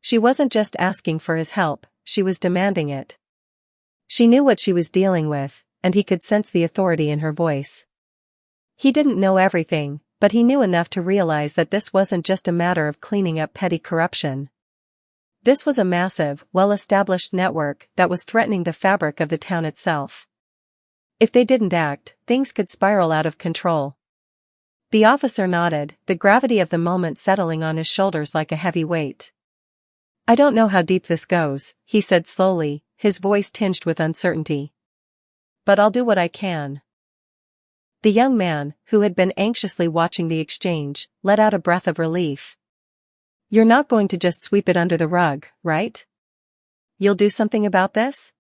Speaker 1: She wasn't just asking for his help, she was demanding it. She knew what she was dealing with, and he could sense the authority in her voice. He didn't know everything, but he knew enough to realize that this wasn't just a matter of cleaning up petty corruption. This was a massive, well-established network that was threatening the fabric of the town itself. If they didn't act, things could spiral out of control. The officer nodded, the gravity of the moment settling on his shoulders like a heavy weight. "I don't know how deep this goes," he said slowly, his voice tinged with uncertainty. "But I'll do what I can." The young man, who had been anxiously watching the exchange, let out a breath of relief. "You're not going to just sweep it under the rug, right? You'll do something about this?"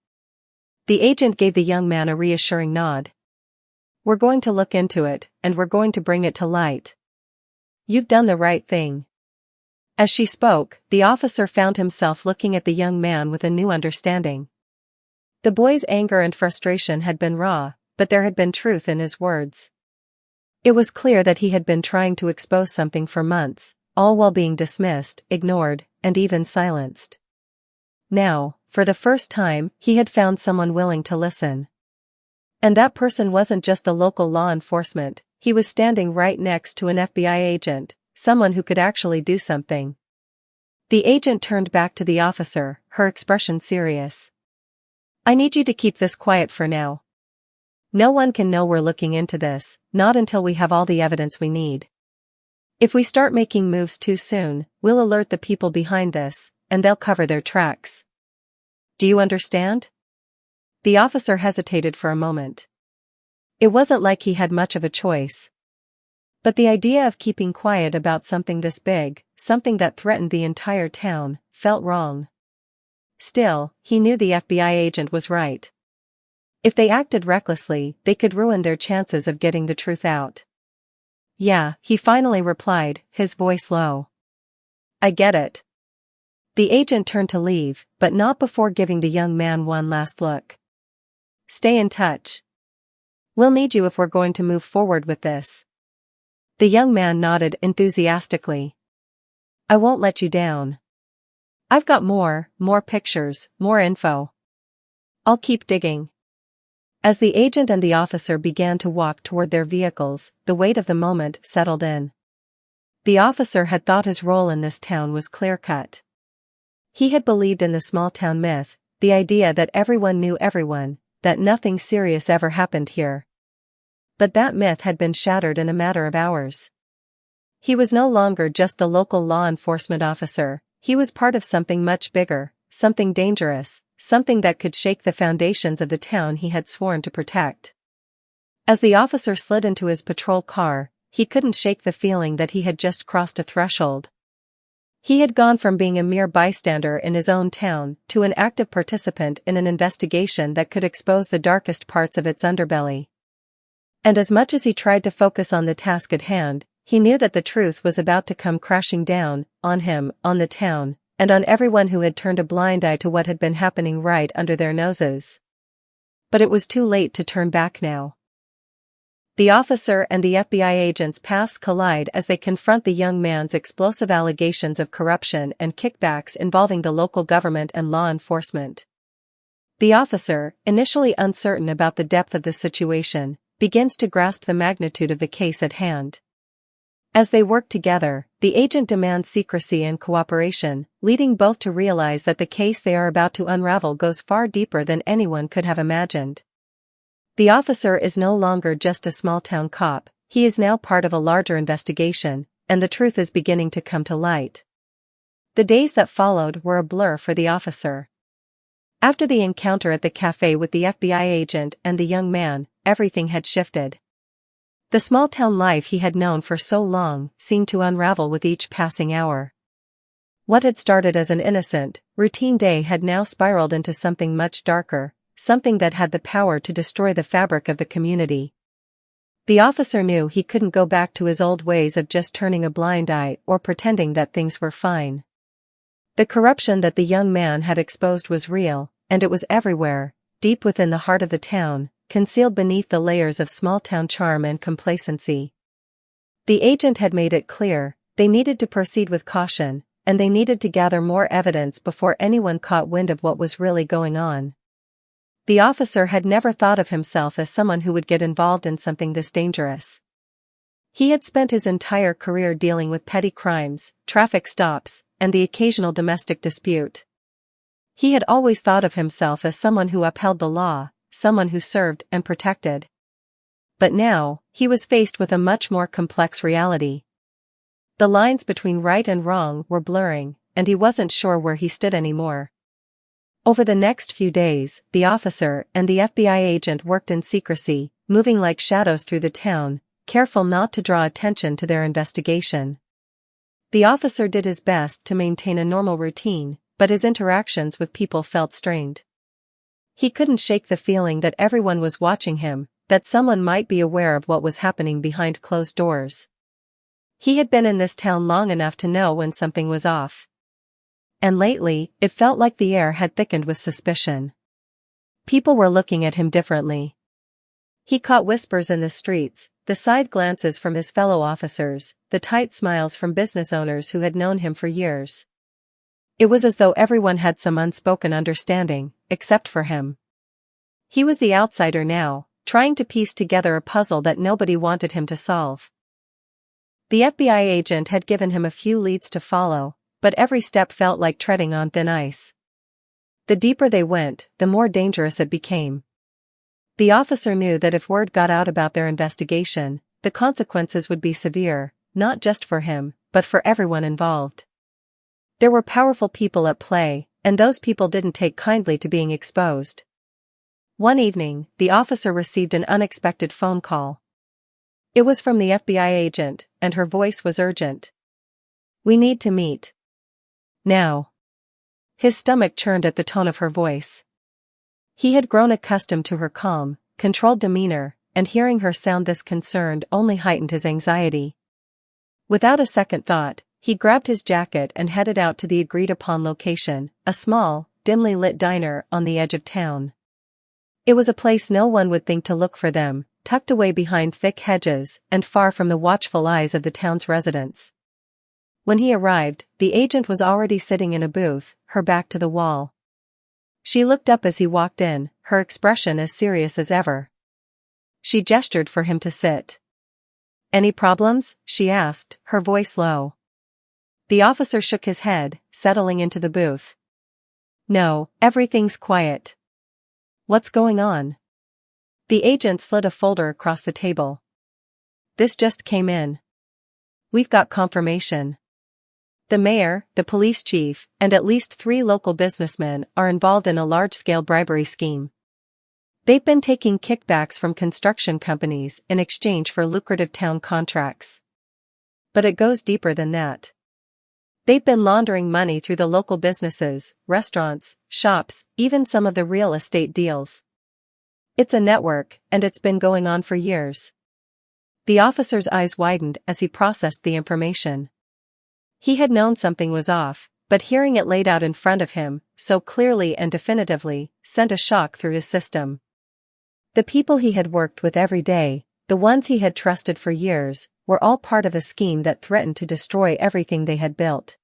Speaker 1: The agent gave the young man a reassuring nod. "We're going to look into it, and we're going to bring it to light. You've done the right thing." As she spoke, the officer found himself looking at the young man with a new understanding. The boy's anger and frustration had been raw, but there had been truth in his words. It was clear that he had been trying to expose something for months, all while being dismissed, ignored, and even silenced. Now, for the first time, he had found someone willing to listen. And that person wasn't just the local law enforcement, he was standing right next to an FBI agent, someone who could actually do something. The agent turned back to the officer, her expression serious. "I need you to keep this quiet for now. No one can know we're looking into this, not until we have all the evidence we need. If we start making moves too soon, we'll alert the people behind this, and they'll cover their tracks. Do you understand?" The officer hesitated for a moment. It wasn't like he had much of a choice. But the idea of keeping quiet about something this big, something that threatened the entire town, felt wrong. Still, he knew the FBI agent was right. If they acted recklessly, they could ruin their chances of getting the truth out. "Yeah," he finally replied, his voice low. "I get it." The agent turned to leave, but not before giving the young man one last look. "Stay in touch. We'll need you if we're going to move forward with this." The young man nodded enthusiastically. "I won't let you down. I've got more pictures, more info. I'll keep digging." As the agent and the officer began to walk toward their vehicles, the weight of the moment settled in. The officer had thought his role in this town was clear-cut. He had believed in the small-town myth, the idea that everyone knew everyone, that nothing serious ever happened here. But that myth had been shattered in a matter of hours. He was no longer just the local law enforcement officer, he was part of something much bigger, something dangerous, something that could shake the foundations of the town he had sworn to protect. As the officer slid into his patrol car, he couldn't shake the feeling that he had just crossed a threshold. He had gone from being a mere bystander in his own town to an active participant in an investigation that could expose the darkest parts of its underbelly. And as much as he tried to focus on the task at hand, he knew that the truth was about to come crashing down, on him, on the town, and on everyone who had turned a blind eye to what had been happening right under their noses. But it was too late to turn back now. The officer and the FBI agent's paths collide as they confront the young man's explosive allegations of corruption and kickbacks involving the local government and law enforcement. The officer, initially uncertain about the depth of the situation, begins to grasp the magnitude of the case at hand. As they work together, the agent demands secrecy and cooperation, leading both to realize that the case they are about to unravel goes far deeper than anyone could have imagined. The officer is no longer just a small-town cop, he is now part of a larger investigation, and the truth is beginning to come to light. The days that followed were a blur for the officer. After the encounter at the cafe with the FBI agent and the young man, everything had shifted. The small-town life he had known for so long seemed to unravel with each passing hour. What had started as an innocent, routine day had now spiraled into something much darker, something that had the power to destroy the fabric of the community. The officer knew he couldn't go back to his old ways of just turning a blind eye or pretending that things were fine. The corruption that the young man had exposed was real, and it was everywhere, deep within the heart of the town, concealed beneath the layers of small-town charm and complacency. The agent had made it clear, they needed to proceed with caution, and they needed to gather more evidence before anyone caught wind of what was really going on. The officer had never thought of himself as someone who would get involved in something this dangerous. He had spent his entire career dealing with petty crimes, traffic stops, and the occasional domestic dispute. He had always thought of himself as someone who upheld the law, someone who served and protected. But now, he was faced with a much more complex reality. The lines between right and wrong were blurring, and he wasn't sure where he stood anymore. Over the next few days, the officer and the FBI agent worked in secrecy, moving like shadows through the town, careful not to draw attention to their investigation. The officer did his best to maintain a normal routine, but his interactions with people felt strained. He couldn't shake the feeling that everyone was watching him, that someone might be aware of what was happening behind closed doors. He had been in this town long enough to know when something was off. And lately, it felt like the air had thickened with suspicion. People were looking at him differently. He caught whispers in the streets, the side glances from his fellow officers, the tight smiles from business owners who had known him for years. It was as though everyone had some unspoken understanding, except for him. He was the outsider now, trying to piece together a puzzle that nobody wanted him to solve. The FBI agent had given him a few leads to follow, but every step felt like treading on thin ice. The deeper they went, the more dangerous it became. The officer knew that if word got out about their investigation, the consequences would be severe, not just for him, but for everyone involved. There were powerful people at play, and those people didn't take kindly to being exposed. One evening, the officer received an unexpected phone call. It was from the FBI agent, and her voice was urgent. "We need to meet. Now." His stomach churned at the tone of her voice. He had grown accustomed to her calm, controlled demeanor, and hearing her sound this concerned only heightened his anxiety. Without a second thought, he grabbed his jacket and headed out to the agreed-upon location, a small, dimly lit diner on the edge of town. It was a place no one would think to look for them, tucked away behind thick hedges and far from the watchful eyes of the town's residents. When he arrived, the agent was already sitting in a booth, her back to the wall. She looked up as he walked in, her expression as serious as ever. She gestured for him to sit. "Any problems?" she asked, her voice low. The officer shook his head, settling into the booth. "No, everything's quiet." "What's going on?" The agent slid a folder across the table. "This just came in. We've got confirmation. The mayor, the police chief, and at least 3 local businessmen are involved in a large-scale bribery scheme. They've been taking kickbacks from construction companies in exchange for lucrative town contracts. But it goes deeper than that. They've been laundering money through the local businesses, restaurants, shops, even some of the real estate deals. It's a network, and it's been going on for years." The officer's eyes widened as he processed the information. He had known something was off, But hearing it laid out in front of him, so clearly and definitively, sent a shock through his system. The people he had worked with every day, the ones he had trusted for years, were all part of a scheme that threatened to destroy everything they had built.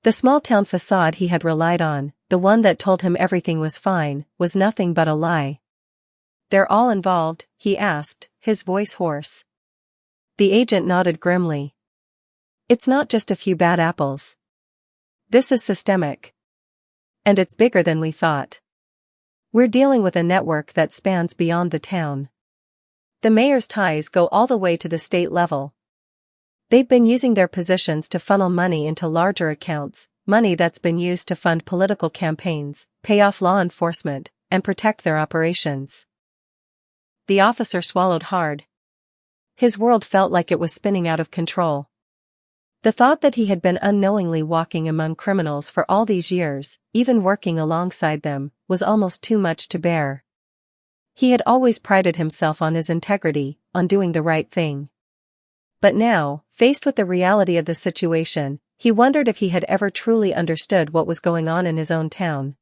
Speaker 1: The small-town facade he had relied on, the one that told him everything was fine, was nothing but a lie. "They're all involved?" he asked, his voice hoarse. The agent nodded grimly. "It's not just a few bad apples. This is systemic. And it's bigger than we thought. We're dealing with a network that spans beyond the town. The mayor's ties go all the way to the state level. They've been using their positions to funnel money into larger accounts, money that's been used to fund political campaigns, pay off law enforcement, and protect their operations." The officer swallowed hard. His world felt like it was spinning out of control. The thought that he had been unknowingly walking among criminals for all these years, even working alongside them, was almost too much to bear. He had always prided himself on his integrity, on doing the right thing. But now, faced with the reality of the situation, he wondered if he had ever truly understood what was going on in his own town.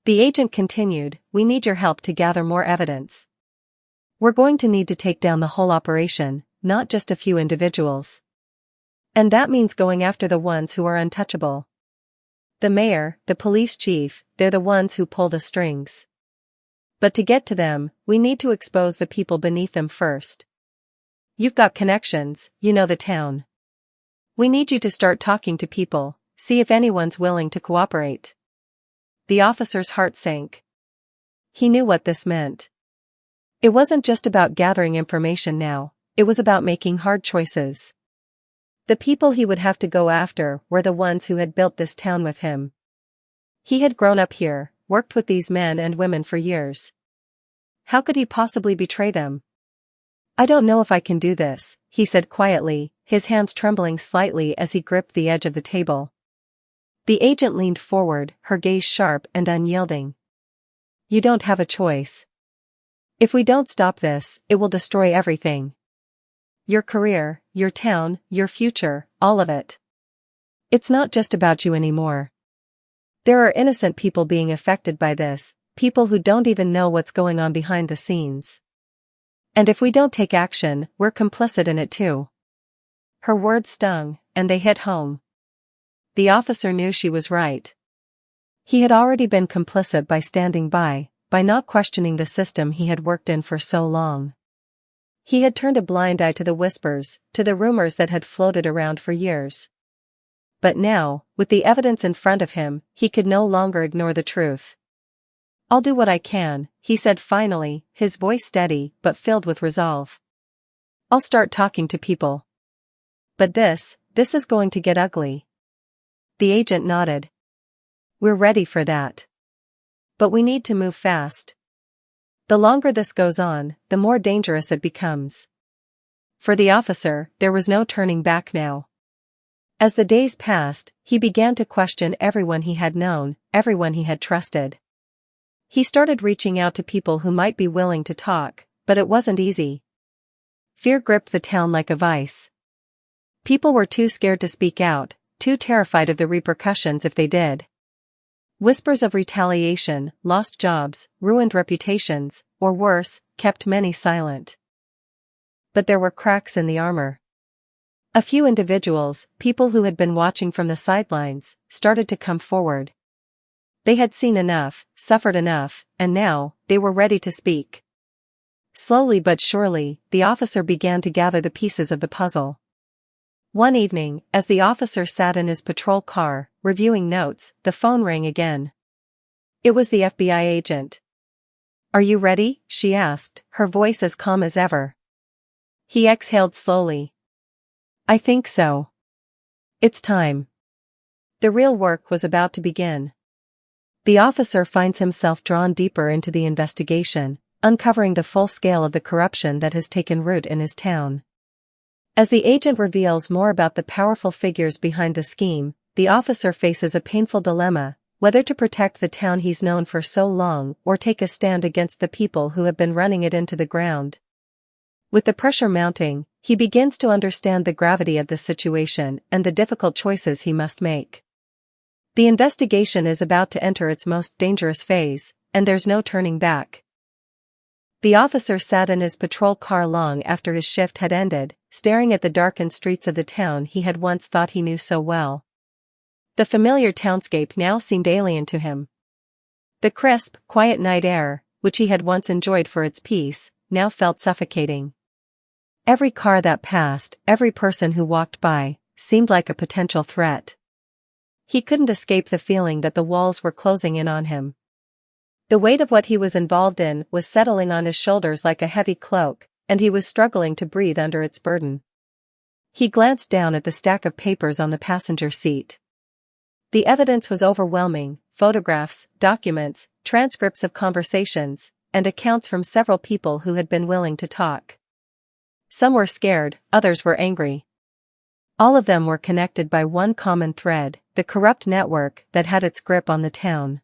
Speaker 1: The agent continued, "We need your help to gather more evidence. We're going to need to take down the whole operation, not just a few individuals. And that means going after the ones who are untouchable. The mayor, the police chief, they're the ones who pull the strings. But to get to them, we need to expose the people beneath them first. You've got connections, you know the town. We need you to start talking to people, see if anyone's willing to cooperate." The officer's heart sank. He knew what this meant. It wasn't just about gathering information now, it was about making hard choices. The people he would have to go after were the ones who had built this town with him. He had grown up here, worked with these men and women for years. How could he possibly betray them? "I don't know if I can do this," he said quietly, his hands trembling slightly as he gripped the edge of the table. The agent leaned forward, her gaze sharp and unyielding. "You don't have a choice. If we don't stop this, it will destroy everything. Your career, your town, your future, all of it. It's not just about you anymore. There are innocent people being affected by this, people who don't even know what's going on behind the scenes. And if we don't take action, we're complicit in it too." Her words stung, and they hit home. The officer knew she was right. He had already been complicit by standing by not questioning the system he had worked in for so long. He had turned a blind eye to the whispers, to the rumors that had floated around for years. But now, with the evidence in front of him, he could no longer ignore the truth. "I'll do what I can," he said finally, his voice steady but filled with resolve. "I'll start talking to people. But this is going to get ugly." The agent nodded. "We're ready for that. But we need to move fast. The longer this goes on, the more dangerous it becomes." For the officer, there was no turning back now. As the days passed, he began to question everyone he had known, everyone he had trusted. He started reaching out to people who might be willing to talk, but it wasn't easy. Fear gripped the town like a vice. People were too scared to speak out, too terrified of the repercussions if they did. Whispers of retaliation, lost jobs, ruined reputations, or worse, kept many silent. But there were cracks in the armor. A few individuals, people who had been watching from the sidelines, started to come forward. They had seen enough, suffered enough, and now, they were ready to speak. Slowly but surely, the officer began to gather the pieces of the puzzle. One evening, as the officer sat in his patrol car, reviewing notes, the phone rang again. It was the FBI agent. "Are you ready?" she asked, her voice as calm as ever. He exhaled slowly. "I think so. It's time." The real work was about to begin. The officer finds himself drawn deeper into the investigation, uncovering the full scale of the corruption that has taken root in his town. As the agent reveals more about the powerful figures behind the scheme, the officer faces a painful dilemma, whether to protect the town he's known for so long or take a stand against the people who have been running it into the ground. With the pressure mounting, he begins to understand the gravity of the situation and the difficult choices he must make. The investigation is about to enter its most dangerous phase, and there's no turning back. The officer sat in his patrol car long after his shift had ended, staring at the darkened streets of the town he had once thought he knew so well. The familiar townscape now seemed alien to him. The crisp, quiet night air, which he had once enjoyed for its peace, now felt suffocating. Every car that passed, every person who walked by, seemed like a potential threat. He couldn't escape the feeling that the walls were closing in on him. The weight of what he was involved in was settling on his shoulders like a heavy cloak, and he was struggling to breathe under its burden. He glanced down at the stack of papers on the passenger seat. The evidence was overwhelming: photographs, documents, transcripts of conversations, and accounts from several people who had been willing to talk. Some were scared, others were angry. All of them were connected by one common thread: the corrupt network that had its grip on the town.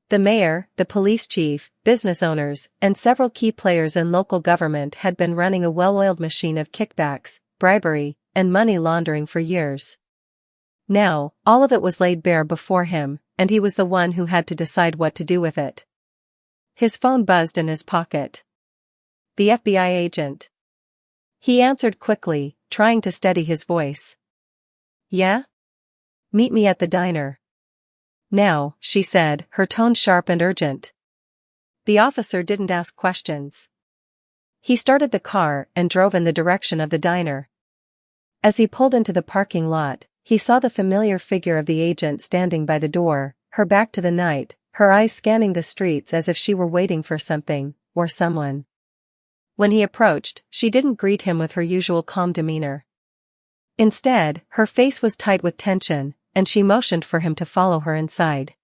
Speaker 1: The mayor, the police chief, business owners, and several key players in local government had been running a well-oiled machine of kickbacks, bribery, and money laundering for years. Now, all of it was laid bare before him, and he was the one who had to decide what to do with it. His phone buzzed in his pocket. The FBI agent. He answered quickly, trying to steady his voice. "Yeah? Meet me at the diner." "Now," she said, her tone sharp and urgent. The officer didn't ask questions. He started the car and drove in the direction of the diner. As he pulled into the parking lot, he saw the familiar figure of the agent standing by the door, her back to the night, her eyes scanning the streets as if she were waiting for something, or someone. When he approached, she didn't greet him with her usual calm demeanor. Instead, her face was tight with tension, and she motioned for him to follow her inside.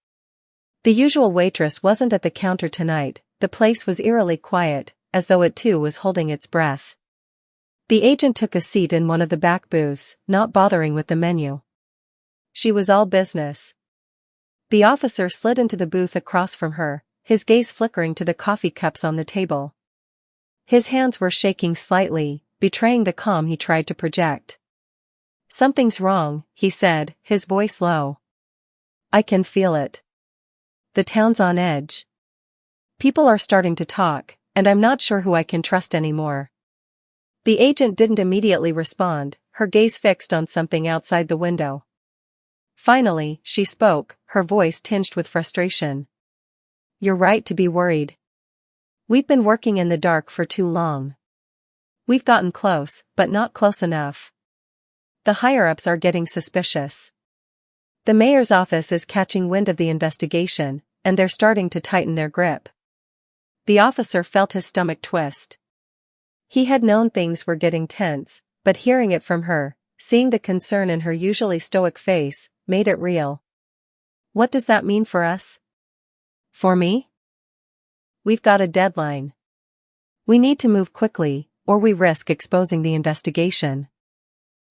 Speaker 1: The usual waitress wasn't at the counter tonight. The place was eerily quiet, as though it too was holding its breath. The agent took a seat in one of the back booths, not bothering with the menu. She was all business. The officer slid into the booth across from her, his gaze flickering to the coffee cups on the table. His hands were shaking slightly, betraying the calm he tried to project. "Something's wrong," he said, his voice low. "I can feel it. The town's on edge. People are starting to talk, and I'm not sure who I can trust anymore." The agent didn't immediately respond, her gaze fixed on something outside the window. Finally, she spoke, her voice tinged with frustration. "You're right to be worried. We've been working in the dark for too long. We've gotten close, but not close enough. The higher-ups are getting suspicious. The mayor's office is catching wind of the investigation, and they're starting to tighten their grip." The officer felt his stomach twist. He had known things were getting tense, but hearing it from her, seeing the concern in her usually stoic face, made it real. "What does that mean for us?" "For me? We've got a deadline. We need to move quickly, or we risk exposing the investigation.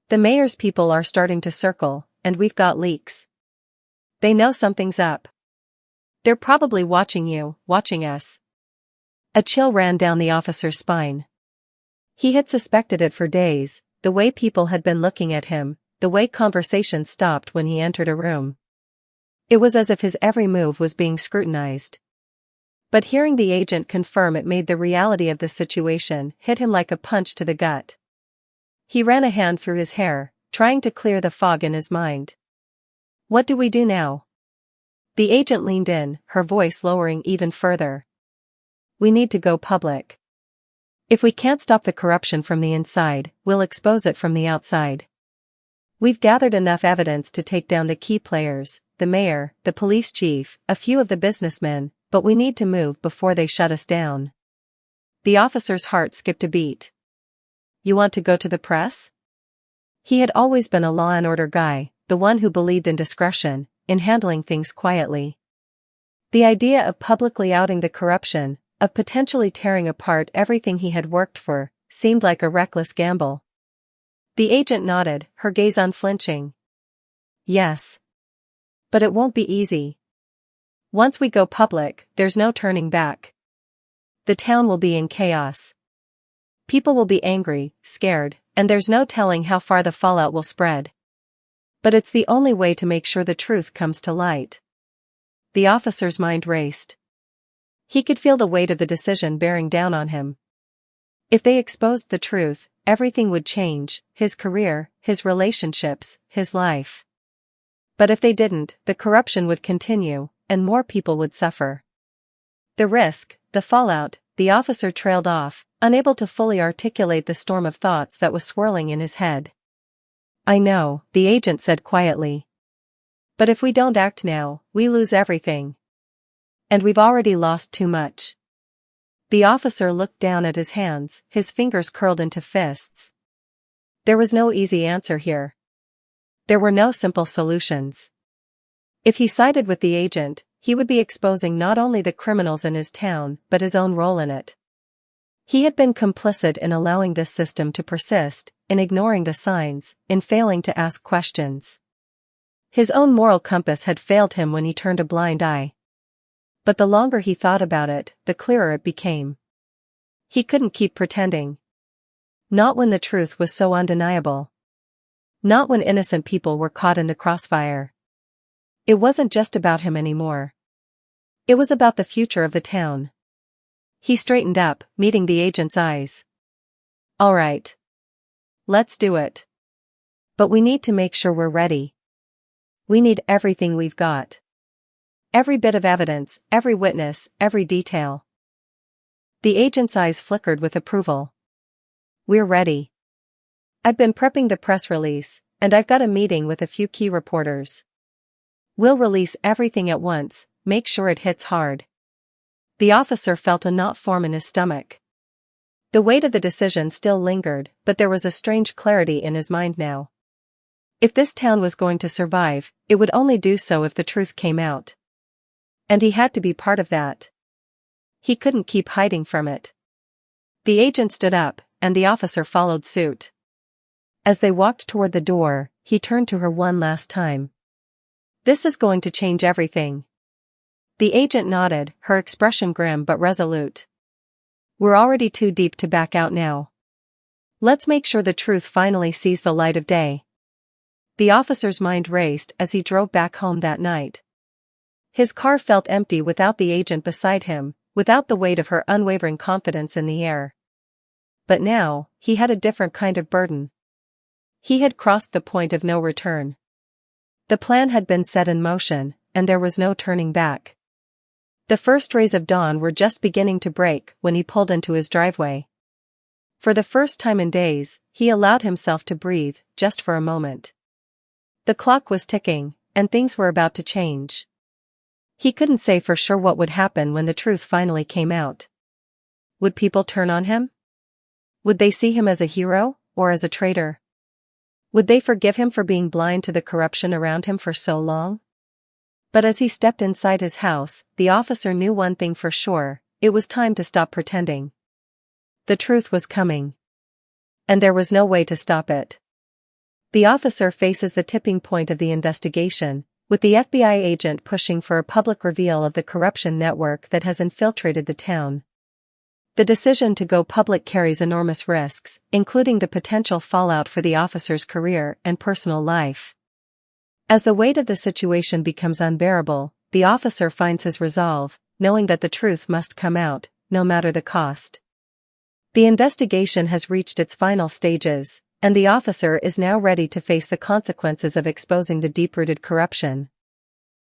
Speaker 1: The mayor's people are starting to circle, and we've got leaks. They know something's up. They're probably watching you, watching us." A chill ran down the officer's spine. He had suspected it for days, the way people had been looking at him, the way conversations stopped when he entered a room. It was as if his every move was being scrutinized. But hearing the agent confirm it made the reality of the situation hit him like a punch to the gut. He ran a hand through his hair, trying to clear the fog in his mind. "What do we do now?" The agent leaned in, her voice lowering even further. "We need to go public. If we can't stop the corruption from the inside, we'll expose it from the outside. We've gathered enough evidence to take down the key players, the mayor, the police chief, a few of the businessmen, but we need to move before they shut us down." The officer's heart skipped a beat. "You want to go to the press?" He had always been a law and order guy, the one who believed in discretion, in handling things quietly. The idea of publicly outing the corruption, of potentially tearing apart everything he had worked for, seemed like a reckless gamble. The agent nodded, her gaze unflinching. "Yes. But it won't be easy. Once we go public, there's no turning back. The town will be in chaos. People will be angry, scared, and there's no telling how far the fallout will spread. But it's the only way to make sure the truth comes to light. The officer's mind raced. He could feel the weight of the decision bearing down on him. If they exposed the truth, everything would change: his career, his relationships, his life. But if they didn't, the corruption would continue, and more people would suffer. The risk, the fallout. The officer trailed off, unable to fully articulate the storm of thoughts that was swirling in his head. "I know," the agent said quietly. "But if we don't act now, we lose everything. And we've already lost too much." The officer looked down at his hands, his fingers curled into fists. There was no easy answer here. There were no simple solutions. If he sided with the agent, he would be exposing not only the criminals in his town, but his own role in it. He had been complicit in allowing this system to persist, in ignoring the signs, in failing to ask questions. His own moral compass had failed him when he turned a blind eye. But the longer he thought about it, the clearer it became. He couldn't keep pretending. Not when the truth was so undeniable. Not when innocent people were caught in the crossfire. It wasn't just about him anymore. It was about the future of the town. He straightened up, meeting the agent's eyes. "All right. Let's do it. But we need to make sure we're ready. We need everything we've got. Every bit of evidence, every witness, every detail." The agent's eyes flickered with approval. "We're ready. I've been prepping the press release, and I've got a meeting with a few key reporters. We'll release everything at once, make sure it hits hard." The officer felt a knot form in his stomach. The weight of the decision still lingered, but there was a strange clarity in his mind now. If this town was going to survive, it would only do so if the truth came out. And he had to be part of that. He couldn't keep hiding from it. The agent stood up, and the officer followed suit. As they walked toward the door, he turned to her one last time. "This is going to change everything." The agent nodded, her expression grim but resolute. "We're already too deep to back out now. Let's make sure the truth finally sees the light of day." The officer's mind raced as he drove back home that night. His car felt empty without the agent beside him, without the weight of her unwavering confidence in the air. But now, he had a different kind of burden. He had crossed the point of no return. The plan had been set in motion, and there was no turning back. The first rays of dawn were just beginning to break when he pulled into his driveway. For the first time in days, he allowed himself to breathe, just for a moment. The clock was ticking, and things were about to change. He couldn't say for sure what would happen when the truth finally came out. Would people turn on him? Would they see him as a hero, or as a traitor? Would they forgive him for being blind to the corruption around him for so long? But as he stepped inside his house, the officer knew one thing for sure: it was time to stop pretending. The truth was coming. And there was no way to stop it. The officer faces the tipping point of the investigation, with the FBI agent pushing for a public reveal of the corruption network that has infiltrated the town. The decision to go public carries enormous risks, including the potential fallout for the officer's career and personal life. As the weight of the situation becomes unbearable, the officer finds his resolve, knowing that the truth must come out, no matter the cost. The investigation has reached its final stages, and the officer is now ready to face the consequences of exposing the deep-rooted corruption.